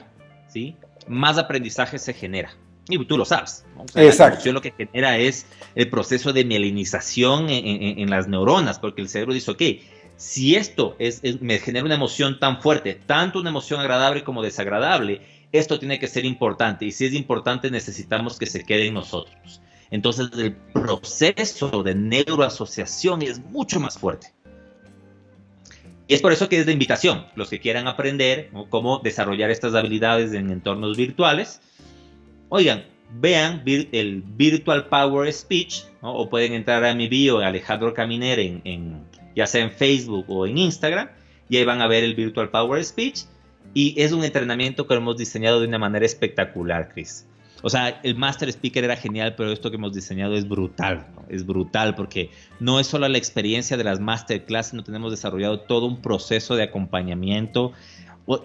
¿sí?, más aprendizaje se genera. Y tú lo sabes, ¿no? O sea, la emoción lo que genera es el proceso de mielinización en las neuronas, porque el cerebro dice, ok, si esto me genera una emoción tan fuerte, tanto una emoción agradable como desagradable, esto tiene que ser importante. Y si es importante, necesitamos que se quede en nosotros. Entonces, el proceso de neuroasociación es mucho más fuerte. Y es por eso que es de invitación. Los que quieran aprender, ¿no?, cómo desarrollar estas habilidades en entornos virtuales, oigan, vean el Virtual Power Speech, ¿no?, o pueden entrar a mi bio, Alejandro Caminer, ya sea en Facebook o en Instagram, y ahí van a ver el Virtual Power Speech. Y es un entrenamiento que hemos diseñado de una manera espectacular, Chris. O sea, el Master Speaker era genial, pero esto que hemos diseñado es brutal, ¿no? Es brutal porque no es solo la experiencia de las Masterclass, sino tenemos desarrollado todo un proceso de acompañamiento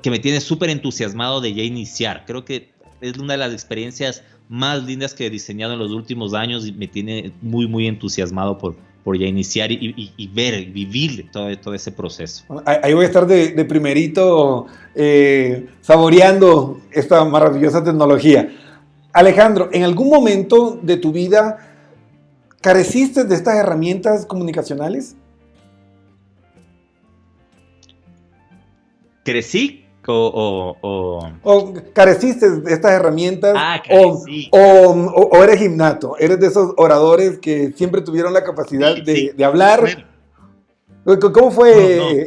que me tiene súper entusiasmado de ya iniciar. Creo que es una de las experiencias más lindas que he diseñado en los últimos años y me tiene muy, muy entusiasmado por ya iniciar y ver, vivir todo ese proceso. Ahí voy a estar de primerito saboreando esta maravillosa tecnología. Alejandro, ¿en algún momento de tu vida careciste de estas herramientas comunicacionales? ¿Crecí o careciste de estas herramientas? Carecí. O eres innato, eres de esos oradores que siempre tuvieron la capacidad de hablar. ¿Cómo fue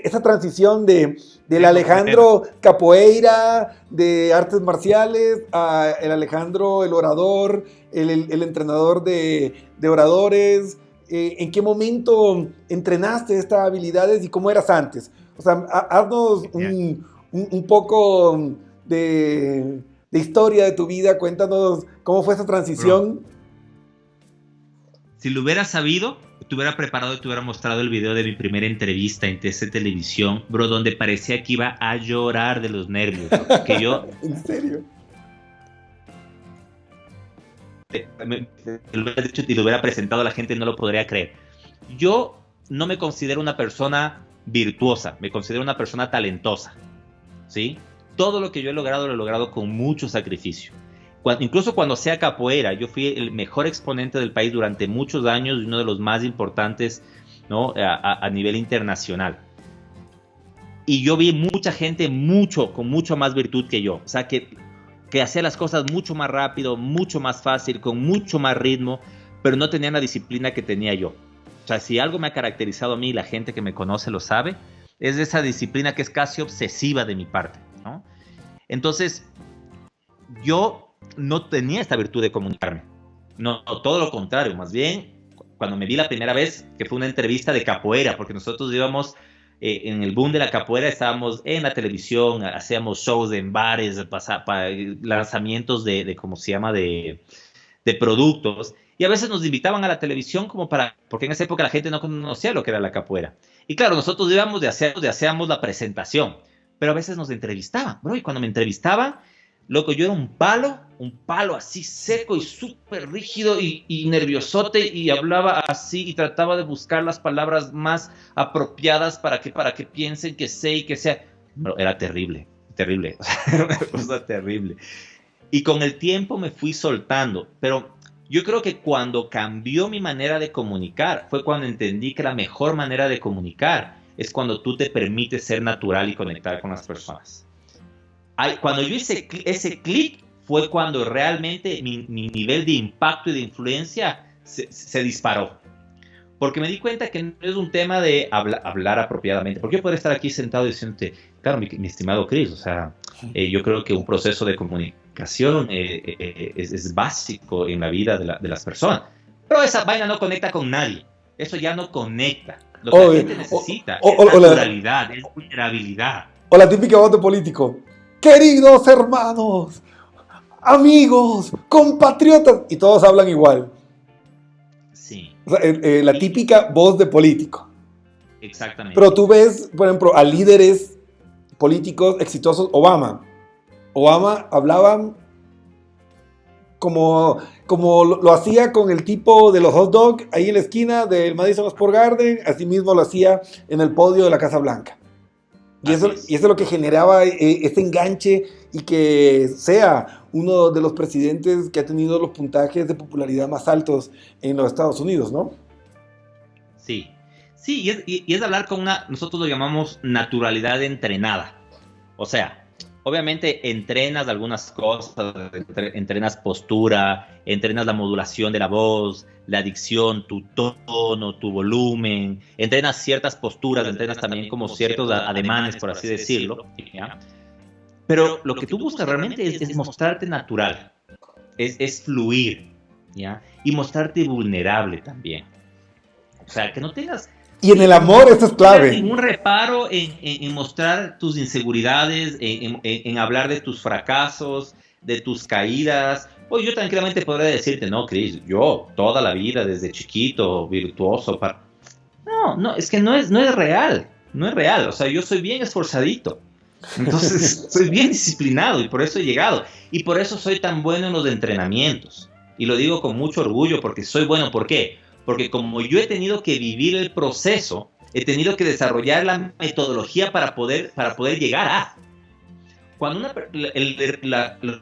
esa transición del Alejandro capoeira, de artes marciales, a el Alejandro, el orador, el entrenador de oradores? ¿En qué momento entrenaste estas habilidades y cómo eras antes? O sea, haznos un poco de historia de tu vida, cuéntanos cómo fue esa transición. Bro, si lo hubiera sabido, te hubiera preparado y te hubiera mostrado el video de mi primera entrevista en TC Televisión, bro, donde parecía que iba a llorar de los nervios. Que yo... ¿En serio? Lo hubiera dicho y lo hubiera presentado, la gente no lo podría creer. Yo no me considero una persona virtuosa, me considero una persona talentosa, ¿sí? Todo lo que yo he logrado, lo he logrado con mucho sacrificio. Incluso cuando sea capoeira, yo fui el mejor exponente del país durante muchos años y uno de los más importantes, ¿no?, a nivel internacional. Y yo vi mucha gente con mucho más virtud que yo. O sea, que hacía las cosas mucho más rápido, mucho más fácil, con mucho más ritmo, pero no tenían la disciplina que tenía yo. O sea, si algo me ha caracterizado a mí, la gente que me conoce lo sabe, es esa disciplina que es casi obsesiva de mi parte, ¿no? Entonces, yo no tenía esta virtud de comunicarme. No, todo lo contrario. Más bien, cuando me vi la primera vez, que fue una entrevista de capoeira, porque nosotros íbamos, en el boom de la capoeira, estábamos en la televisión, hacíamos shows en bares, lanzamientos de ¿cómo se llama?, de productos. Y a veces nos invitaban a la televisión porque en esa época la gente no conocía lo que era la capoeira. Y claro, nosotros íbamos hacíamos la presentación, pero a veces nos entrevistaban, bro, y cuando me entrevistaban, loco, yo era un palo así seco y súper rígido y nerviosote, y hablaba así y trataba de buscar las palabras más apropiadas para que piensen que sé y que sea. Pero era terrible, o sea, era una cosa terrible. Y con el tiempo me fui soltando, pero yo creo que cuando cambió mi manera de comunicar fue cuando entendí que la mejor manera de comunicar es cuando tú te permites ser natural y conectar con las personas. Cuando yo hice ese clic fue cuando realmente mi nivel de impacto y de influencia se disparó. porque me di cuenta que no es un tema de hablar apropiadamente, porque yo puedo estar aquí sentado diciéndote, claro, mi estimado Chris, o sea, yo creo que un proceso de comunicación es básico en la vida de las personas, pero esa vaina no conecta con nadie, eso ya no conecta. Lo que la gente necesita es naturalidad, es vulnerabilidad. O la típica voz de político, queridos hermanos, amigos, compatriotas, y todos hablan igual. Sí. O sea, la típica voz de político. Exactamente. Pero tú ves, por ejemplo, a líderes políticos exitosos, Obama hablaba como lo hacía con el tipo de los hot dogs ahí en la esquina del Madison Square Garden, así mismo lo hacía en el podio de la Casa Blanca. Y eso es lo que generaba este enganche y que sea uno de los presidentes que ha tenido los puntajes de popularidad más altos en los Estados Unidos, ¿no? Sí, y es hablar con nosotros lo llamamos naturalidad entrenada. O sea, obviamente entrenas algunas cosas, entrenas postura, entrenas la modulación de la voz, la dicción, tu tono, tu volumen, entrenas ciertas posturas, entrenas también como ciertos ademanes, por así decirlo, ¿ya? Pero lo que tú buscas realmente es mostrarte natural, es fluir, ¿ya? Y mostrarte vulnerable también. O sea, que no tengas... Y en el amor esto es clave. No tengas ningún reparo en mostrar tus inseguridades, en hablar de tus fracasos, de tus caídas. Pues yo tranquilamente podría decirte, no, Chris, yo toda la vida desde chiquito, virtuoso. No, es que no es real. No es real. O sea, yo soy bien esforzadito. Entonces, soy bien disciplinado y por eso he llegado. Y por eso soy tan bueno en los entrenamientos. Y lo digo con mucho orgullo porque soy bueno. ¿Por qué? Porque como yo he tenido que vivir el proceso, he tenido que desarrollar la metodología para poder llegar a. Cuando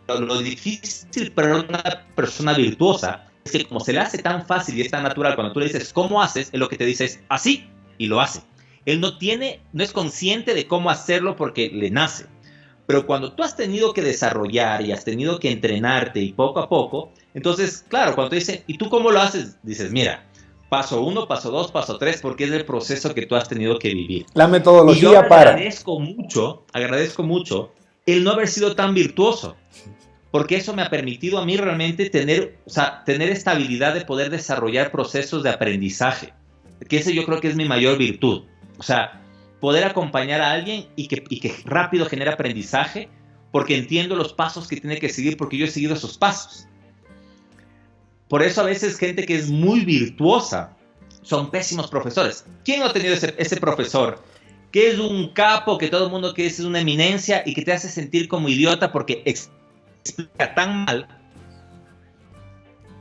lo difícil para una persona virtuosa es que como se le hace tan fácil y es tan natural, cuando tú le dices ¿cómo haces? Él lo que te dice es así y lo hace. Él no es consciente de cómo hacerlo porque le nace. Pero cuando tú has tenido que desarrollar y has tenido que entrenarte y poco a poco, entonces, claro, cuando te dicen ¿y tú cómo lo haces? Dices, mira, paso 1, paso 2, paso 3, porque es el proceso que tú has tenido que vivir. La metodología y yo agradezco mucho el no haber sido tan virtuoso, porque eso me ha permitido a mí realmente tener esta habilidad de poder desarrollar procesos de aprendizaje, que ese yo creo que es mi mayor virtud. O sea, poder acompañar a alguien y que rápido genere aprendizaje, porque entiendo los pasos que tiene que seguir, porque yo he seguido esos pasos. Por eso a veces gente que es muy virtuosa son pésimos profesores. ¿Quién no ha tenido ese profesor que es un capo, que todo el mundo que es una eminencia y que te hace sentir como idiota porque explica tan mal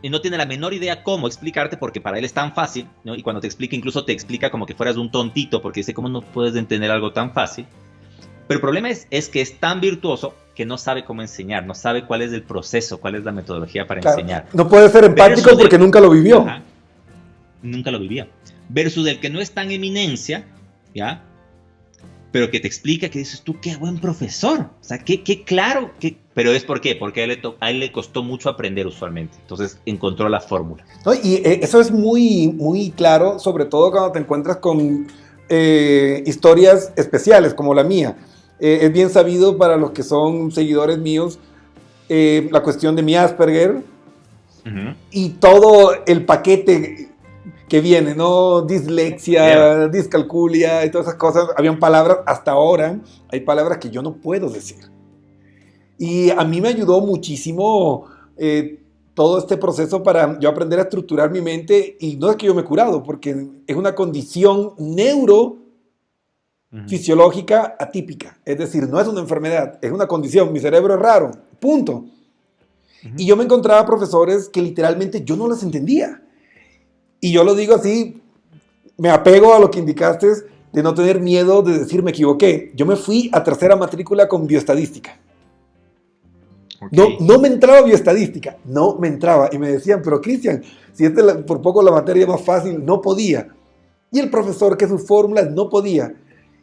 y no tiene la menor idea cómo explicarte porque para él es tan fácil, ¿no? Y cuando te explica, incluso te explica como que fueras un tontito porque dice, ¿cómo no puedes entender algo tan fácil? Pero el problema es que es tan virtuoso que no sabe cómo enseñar, no sabe cuál es el proceso, cuál es la metodología para enseñar. No puede ser empático porque nunca lo vivió. Ajá, nunca lo vivía. Versus el que no es tan eminencia, ¿ya? Pero que te explica, que dices tú, qué buen profesor. O sea, qué claro. Pero es ¿por qué? Porque a él le costó mucho aprender usualmente. Entonces encontró la fórmula. No, y eso es muy, muy claro, sobre todo cuando te encuentras con historias especiales como la mía. Es bien sabido para los que son seguidores míos la cuestión de mi Asperger y todo el paquete que viene, ¿no? Dislexia, discalculia y todas esas cosas. Habían palabras, hasta ahora, hay palabras que yo no puedo decir. Y a mí me ayudó muchísimo todo este proceso para yo aprender a estructurar mi mente. Y no es que yo me he curado, porque es una condición neurofisiológica atípica. Es decir, no es una enfermedad, es una condición. Mi cerebro es raro, punto. Y yo me encontraba profesores que literalmente yo no les entendía. Y yo lo digo así, me apego a lo que indicaste de no tener miedo de decir me equivoqué. Yo me fui a tercera matrícula con bioestadística. Okay. No me entraba bioestadística, no me entraba. Y me decían, pero Cristian, si esta es por poco la materia más fácil, no podía. Y el profesor que sus fórmulas no podía.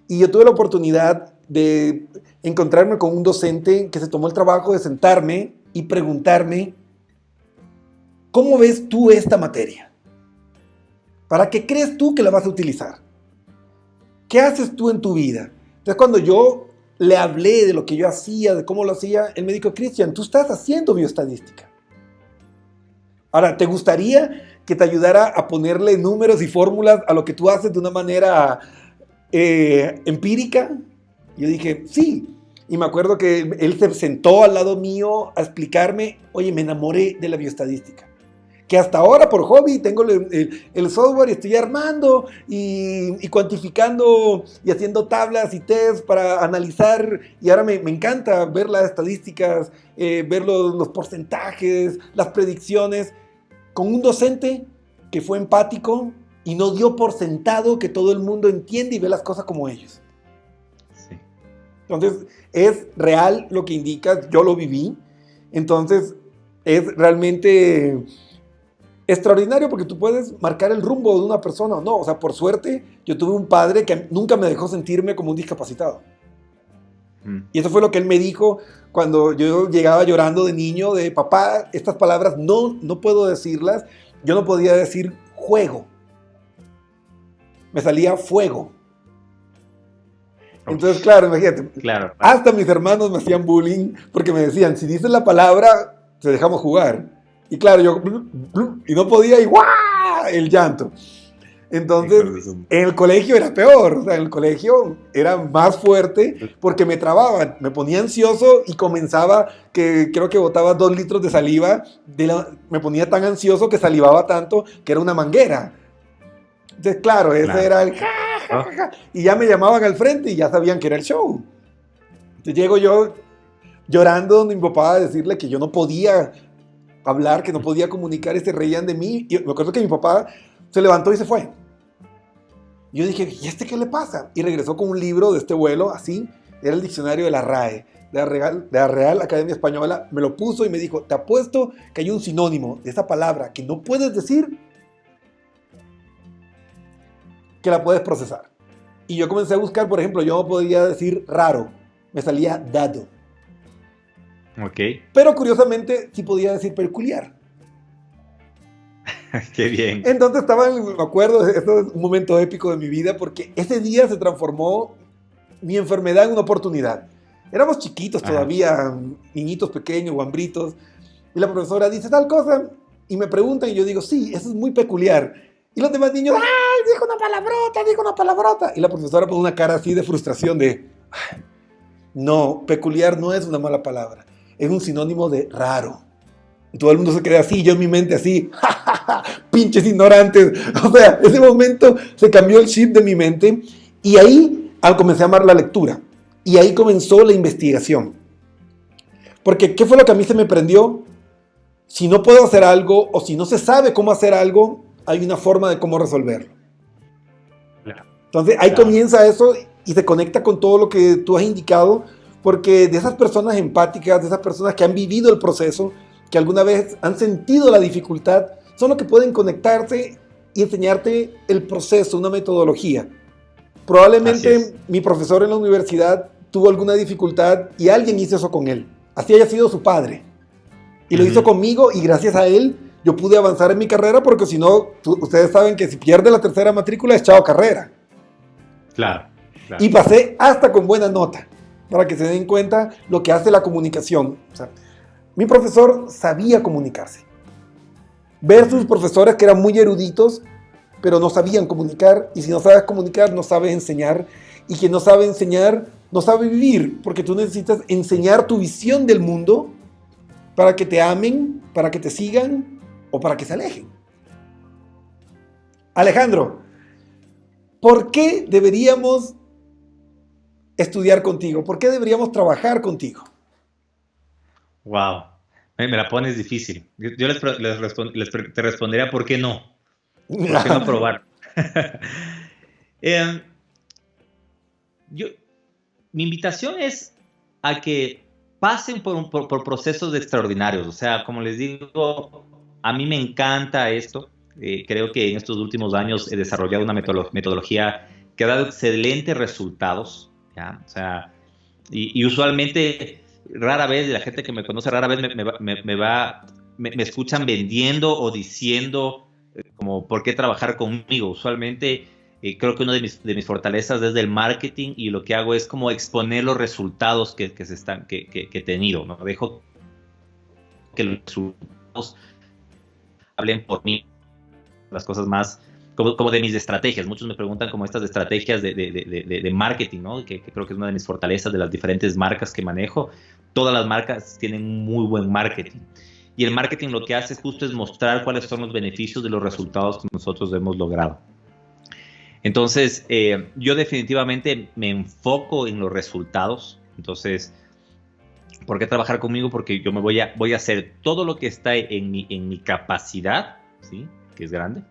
Y yo tuve la oportunidad de encontrarme con un docente que se tomó el trabajo de sentarme y preguntarme, ¿cómo ves tú esta materia? ¿Para qué crees tú que la vas a utilizar? ¿Qué haces tú en tu vida? Entonces, cuando yo le hablé de lo que yo hacía, de cómo lo hacía, él me dijo, Cristian, tú estás haciendo bioestadística. Ahora, ¿te gustaría que te ayudara a ponerle números y fórmulas a lo que tú haces de una manera empírica? Yo dije, sí. Y me acuerdo que él se sentó al lado mío a explicarme, oye, me enamoré de la bioestadística. Que hasta ahora por hobby tengo el software y estoy armando y cuantificando y haciendo tablas y tests para analizar. Y ahora me encanta ver las estadísticas, ver los porcentajes, las predicciones, con un docente que fue empático y no dio por sentado que todo el mundo entiende y ve las cosas como ellos. Sí. Entonces, es real lo que indicas, yo lo viví. Entonces, es realmente extraordinario porque tú puedes marcar el rumbo de una persona o no. O sea, por suerte, yo tuve un padre que nunca me dejó sentirme como un discapacitado. Y eso fue lo que él me dijo cuando yo llegaba llorando de niño, de papá, estas palabras no puedo decirlas. Yo no podía decir juego. Me salía fuego. Entonces, claro, imagínate. Claro. Hasta mis hermanos me hacían bullying porque me decían, si dices la palabra, te dejamos jugar. Y claro, yo y no podía y ¡guau! El llanto. Entonces, en el colegio era peor. O sea, en el colegio era más fuerte porque me trababan, me ponía ansioso y comenzaba, que creo que botaba 2 litros de saliva. Me ponía tan ansioso que salivaba tanto que era una manguera. Entonces, claro, ese era el ja, ja, ja, ja, y ya me llamaban al frente y ya sabían que era el show. Entonces llego yo llorando donde mi papá a decirle que yo no podía hablar, que no podía comunicar, y se reían de mí. Y me acuerdo que mi papá se levantó y se fue. Yo dije, ¿y este qué le pasa? Y regresó con un libro de este vuelo, así, era el diccionario de la RAE, de la Real Academia Española, me lo puso y me dijo, te apuesto que hay un sinónimo de esa palabra que no puedes decir, que la puedes procesar. Y yo comencé a buscar, por ejemplo, yo no podía decir raro, me salía dado. Ok. Pero curiosamente sí podía decir peculiar. Qué bien. Entonces me acuerdo, esto es un momento épico de mi vida porque ese día se transformó mi enfermedad en una oportunidad. Éramos chiquitos todavía, niñitos pequeños, guambritos, y la profesora dice tal cosa y me preguntan y yo digo, sí, eso es muy peculiar. Y los demás niños, ¡ay, dijo una palabrota, dijo una palabrota! Y la profesora pone una cara así de frustración de, no, peculiar no es una mala palabra, es un sinónimo de raro. Y todo el mundo se queda así, yo en mi mente así, ¡ja, ja, ja! Pinches ignorantes. O sea, ese momento se cambió el chip de mi mente y ahí comencé a amar la lectura. Y ahí comenzó la investigación. Porque, ¿qué fue lo que a mí se me prendió? Si no puedo hacer algo o si no se sabe cómo hacer algo, hay una forma de cómo resolverlo. Entonces ahí comienza eso y se conecta con todo lo que tú has indicado, porque de esas personas empáticas, de esas personas que han vivido el proceso, que alguna vez han sentido la dificultad, son los que pueden conectarse y enseñarte el proceso, una metodología. Probablemente mi profesor en la universidad tuvo alguna dificultad y alguien hizo eso con él. Así haya sido su padre. Y lo hizo conmigo y gracias a él yo pude avanzar en mi carrera porque si no, ustedes saben que si pierde la tercera matrícula es chao carrera. Claro. Y pasé hasta con buena nota, para que se den cuenta lo que hace la comunicación. O sea, mi profesor sabía comunicarse. Versus profesores que eran muy eruditos, pero no sabían comunicar. Y si no sabes comunicar, no sabes enseñar. Y quien no sabe enseñar, no sabe vivir. Porque tú necesitas enseñar tu visión del mundo para que te amen, para que te sigan o para que se alejen. Alejandro, ¿por qué deberíamos estudiar contigo? ¿Por qué deberíamos trabajar contigo? Wow, me la pones difícil. Yo te respondería ¿por qué no? ¿Por qué no probar? Mi invitación es a que pasen por procesos extraordinarios. O sea, como les digo, a mí me encanta esto. Creo que en estos últimos años he desarrollado una metodología que ha dado excelentes resultados, ¿ya? O sea, y usualmente, rara vez, la gente que me conoce, rara vez me escuchan vendiendo o diciendo, como ¿por qué trabajar conmigo? Usualmente creo que una de mis fortalezas es el marketing, y lo que hago es como exponer los resultados que he tenido, ¿no? Dejo que los resultados hablen por mí, las cosas más como de mis estrategias. Muchos me preguntan como estas estrategias de marketing, ¿no? Que creo que es una de mis fortalezas de las diferentes marcas que manejo. Todas las marcas tienen muy buen marketing. Y el marketing lo que hace justo es mostrar cuáles son los beneficios de los resultados que nosotros hemos logrado. Entonces, yo definitivamente me enfoco en los resultados. Entonces, ¿por qué trabajar conmigo? Porque yo voy a hacer todo lo que está en mi capacidad, ¿sí? Que es grande,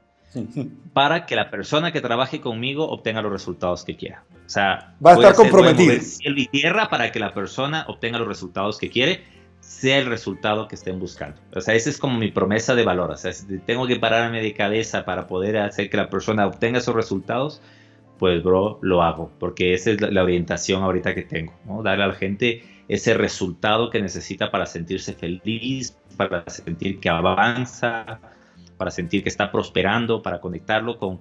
para que la persona que trabaje conmigo obtenga los resultados que quiera. O sea, va a estar comprometido. Voy a mover cielo y tierra para que la persona obtenga los resultados que quiere, sea el resultado que estén buscando. O sea, esa es como mi promesa de valor. O sea, si tengo que pararme de cabeza para poder hacer que la persona obtenga esos resultados, pues, bro, lo hago. Porque esa es la orientación ahorita que tengo, ¿no? Darle a la gente ese resultado que necesita para sentirse feliz, para sentir que avanza, para sentir que está prosperando, para conectarlo con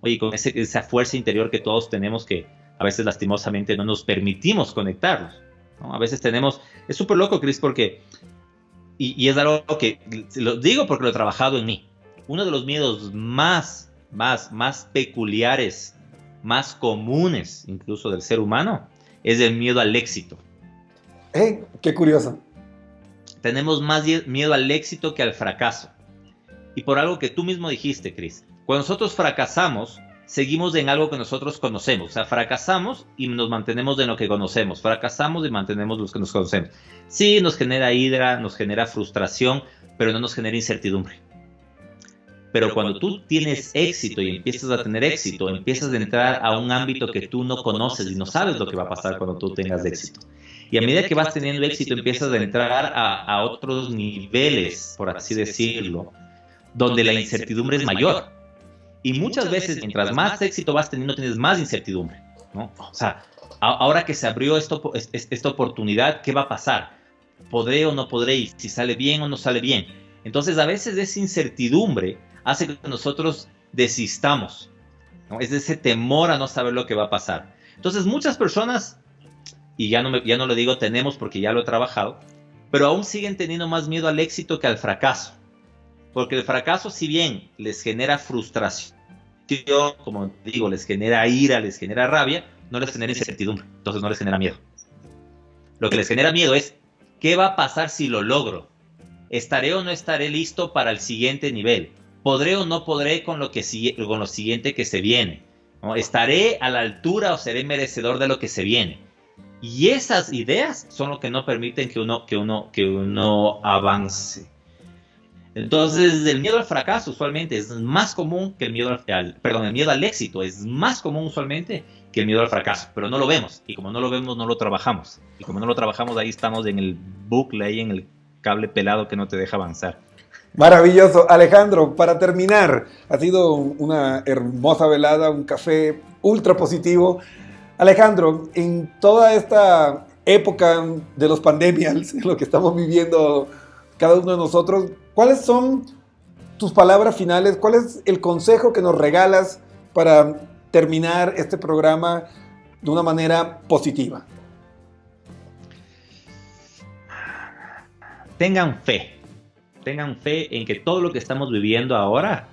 esa fuerza interior que todos tenemos, que a veces lastimosamente no nos permitimos conectarlos, ¿no? A veces es súper loco, Chris, porque, y es algo que lo digo porque lo he trabajado en mí. Uno de los miedos más peculiares, más comunes incluso del ser humano, es el miedo al éxito. Qué curioso. Tenemos más miedo al éxito que al fracaso. Y por algo que tú mismo dijiste, Chris. Cuando nosotros fracasamos, seguimos en algo que nosotros conocemos. O sea, fracasamos y nos mantenemos en lo que conocemos. Fracasamos y mantenemos los que nos conocemos. Sí, nos genera ira, nos genera frustración, pero no nos genera incertidumbre. Pero cuando tú tienes éxito y empiezas a tener éxito, empiezas a entrar a un ámbito que tú no conoces y no sabes lo que va a pasar cuando tú tengas éxito. Y a medida que vas teniendo éxito, empiezas a entrar a otros niveles, por así decirlo, donde la incertidumbre es mayor. Y muchas veces, mientras más éxito vas teniendo, tienes más incertidumbre, ¿no? O sea, ahora que se abrió esta oportunidad, ¿qué va a pasar? ¿Podré o no podré? ¿Y si sale bien o no sale bien? Entonces, a veces esa incertidumbre hace que nosotros desistamos, ¿no? Es ese temor a no saber lo que va a pasar. Entonces, muchas personas, y ya no lo digo tenemos porque ya lo he trabajado, pero aún siguen teniendo más miedo al éxito que al fracaso. Porque el fracaso, si bien les genera frustración, como digo, les genera ira, les genera rabia, no les genera incertidumbre, entonces no les genera miedo. Lo que les genera miedo es, ¿qué va a pasar si lo logro? ¿Estaré o no estaré listo para el siguiente nivel? ¿Podré o no podré con lo siguiente que se viene? ¿No? ¿Estaré a la altura o seré merecedor de lo que se viene? Y esas ideas son lo que no permiten que uno avance. Entonces, el miedo al fracaso usualmente es más común que el miedo al éxito es más común usualmente que el miedo al fracaso, pero no lo vemos, y como no lo vemos, no lo trabajamos, y como no lo trabajamos, ahí estamos en el bucle, ahí en el cable pelado que no te deja avanzar. Maravilloso. Alejandro, para terminar, ha sido una hermosa velada, un café ultra positivo. Alejandro, en toda esta época de los pandemias, lo que estamos viviendo cada uno de nosotros, ¿cuáles son tus palabras finales? ¿Cuál es el consejo que nos regalas para terminar este programa de una manera positiva? Tengan fe en que todo lo que estamos viviendo ahora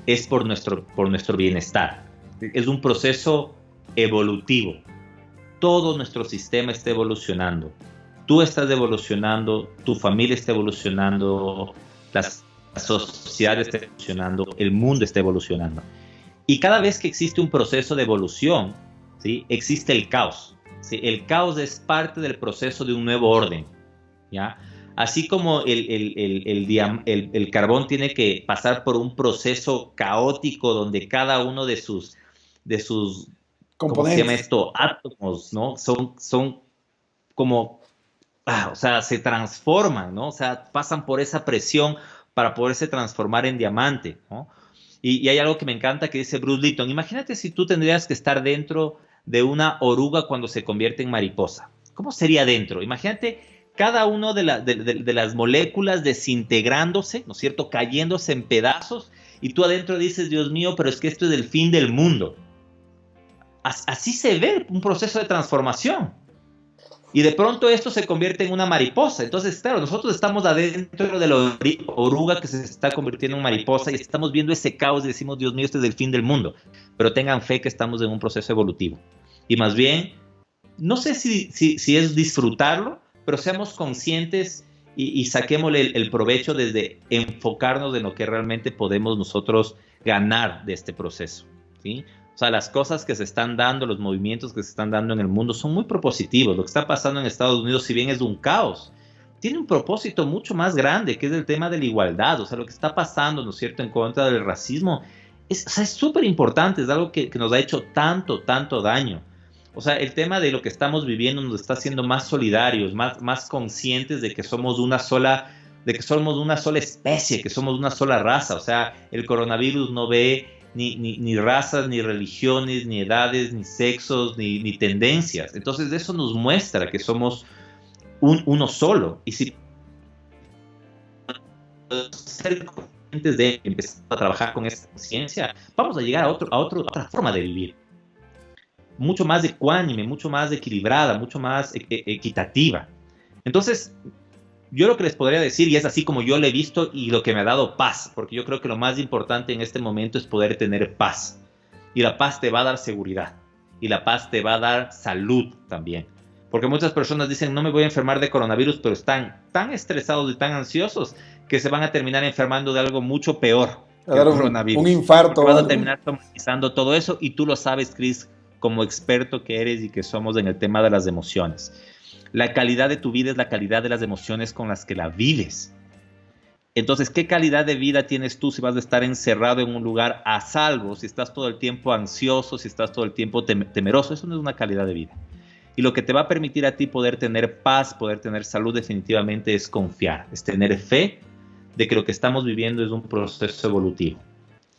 es por nuestro bienestar. Es un proceso evolutivo. Todo nuestro sistema está evolucionando. Tú estás evolucionando, tu familia está evolucionando, la sociedad está evolucionando, el mundo está evolucionando. Y cada vez que existe un proceso de evolución, ¿sí?, existe el caos, ¿sí? El caos es parte del proceso de un nuevo orden, ¿ya? Así como el carbón tiene que pasar por un proceso caótico donde cada uno de sus ¿cómo se llama esto? Átomos, ¿no? Son como, o sea, se transforman, ¿no? O sea, pasan por esa presión para poderse transformar en diamante, ¿no? Y hay algo que me encanta que dice Bruce Lipton. Imagínate si tú tendrías que estar dentro de una oruga cuando se convierte en mariposa. ¿Cómo sería dentro? Imagínate cada una de las moléculas desintegrándose, ¿no es cierto?, cayéndose en pedazos, y tú adentro dices, Dios mío, pero es que esto es el fin del mundo. Así se ve un proceso de transformación. Y de pronto esto se convierte en una mariposa. Entonces, claro, nosotros estamos adentro de la oruga que se está convirtiendo en mariposa y estamos viendo ese caos y decimos, Dios mío, este es el fin del mundo. Pero tengan fe que estamos en un proceso evolutivo. Y más bien, no sé si es disfrutarlo, pero seamos conscientes y saquémosle el provecho desde enfocarnos en lo que realmente podemos nosotros ganar de este proceso, ¿sí? O sea, las cosas que se están dando, los movimientos que se están dando en el mundo son muy propositivos. Lo que está pasando en Estados Unidos, si bien es un caos, tiene un propósito mucho más grande, que es el tema de la igualdad. O sea, lo que está pasando, ¿no es cierto?, en contra del racismo, es súper importante, es algo que nos ha hecho tanto daño. O sea, el tema de lo que estamos viviendo nos está haciendo más solidarios, más conscientes de que somos una sola especie, que somos una sola raza. O sea, el coronavirus no ve ni razas, ni religiones, ni edades, ni sexos, ni tendencias. Entonces eso nos muestra que somos uno solo. Y si ser conscientes de empezar a trabajar con esta conciencia, vamos a llegar a otra forma de vivir. Mucho más ecuánime, mucho más equilibrada, mucho más equitativa. Entonces, yo lo que les podría decir, y es así como yo lo he visto y lo que me ha dado paz, porque yo creo que lo más importante en este momento es poder tener paz. Y la paz te va a dar seguridad. Y la paz te va a dar salud también. Porque muchas personas dicen, no me voy a enfermar de coronavirus, pero están tan estresados y tan ansiosos que se van a terminar enfermando de algo mucho peor que el coronavirus. Un infarto. Vas a terminar somatizando todo eso y tú lo sabes, Chris, como experto que eres y que somos en el tema de las emociones. La calidad de tu vida es la calidad de las emociones con las que la vives. Entonces, ¿qué calidad de vida tienes tú si vas a estar encerrado en un lugar a salvo, si estás todo el tiempo ansioso, si estás todo el tiempo temeroso? Eso no es una calidad de vida. Y lo que te va a permitir a ti poder tener paz, poder tener salud definitivamente es confiar, es tener fe de que lo que estamos viviendo es un proceso evolutivo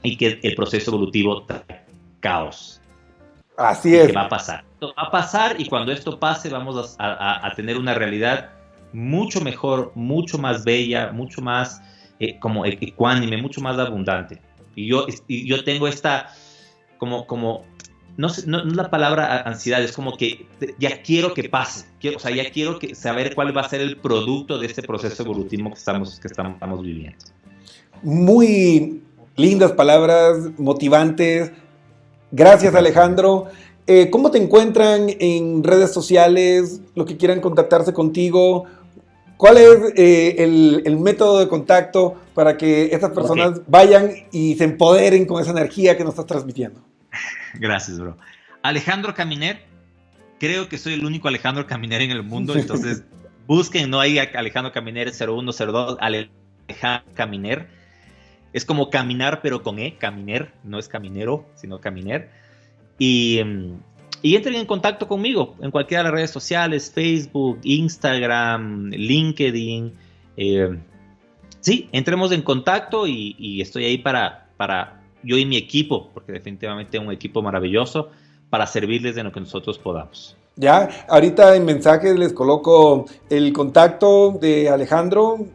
y que el proceso evolutivo trae caos. Así es. Que va a pasar. Esto va a pasar y cuando esto pase vamos a tener una realidad mucho mejor, mucho más bella, mucho más como ecuánime, mucho más abundante. Y yo tengo esta, no es la palabra ansiedad, es como que ya quiero que pase. O sea, ya quiero saber cuál va a ser el producto de este proceso evolutivo que estamos viviendo. Muy lindas palabras, motivantes. Gracias, Alejandro. ¿Cómo te encuentran en redes sociales? Lo que quieran contactarse contigo. ¿Cuál es el método de contacto para que estas personas vayan y se empoderen con esa energía que nos estás transmitiendo? Gracias, bro. Alejandro Caminer. Creo que soy el único Alejandro Caminer en el mundo. Entonces, busquen, no hay Alejandro Caminer 0102, Alejandro Caminer. Es como caminar, pero con Caminer, no es caminero, sino caminer. Y entren en contacto conmigo en cualquiera de las redes sociales, Facebook, Instagram, LinkedIn. Sí, entremos en contacto y estoy ahí para yo y mi equipo, porque definitivamente es un equipo maravilloso, para servirles de lo que nosotros podamos. Ya, ahorita en mensajes les coloco el contacto de Alejandro,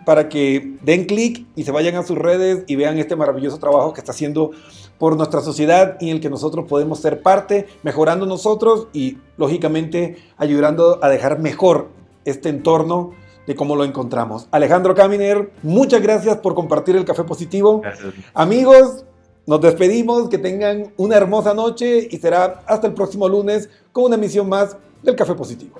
para que den clic y se vayan a sus redes y vean este maravilloso trabajo que está haciendo por nuestra sociedad y en el que nosotros podemos ser parte, mejorando nosotros y, lógicamente, ayudando a dejar mejor este entorno de cómo lo encontramos. Alejandro Caminer, muchas gracias por compartir el Café Positivo. Gracias. Amigos, nos despedimos, que tengan una hermosa noche y será hasta el próximo lunes con una emisión más del Café Positivo.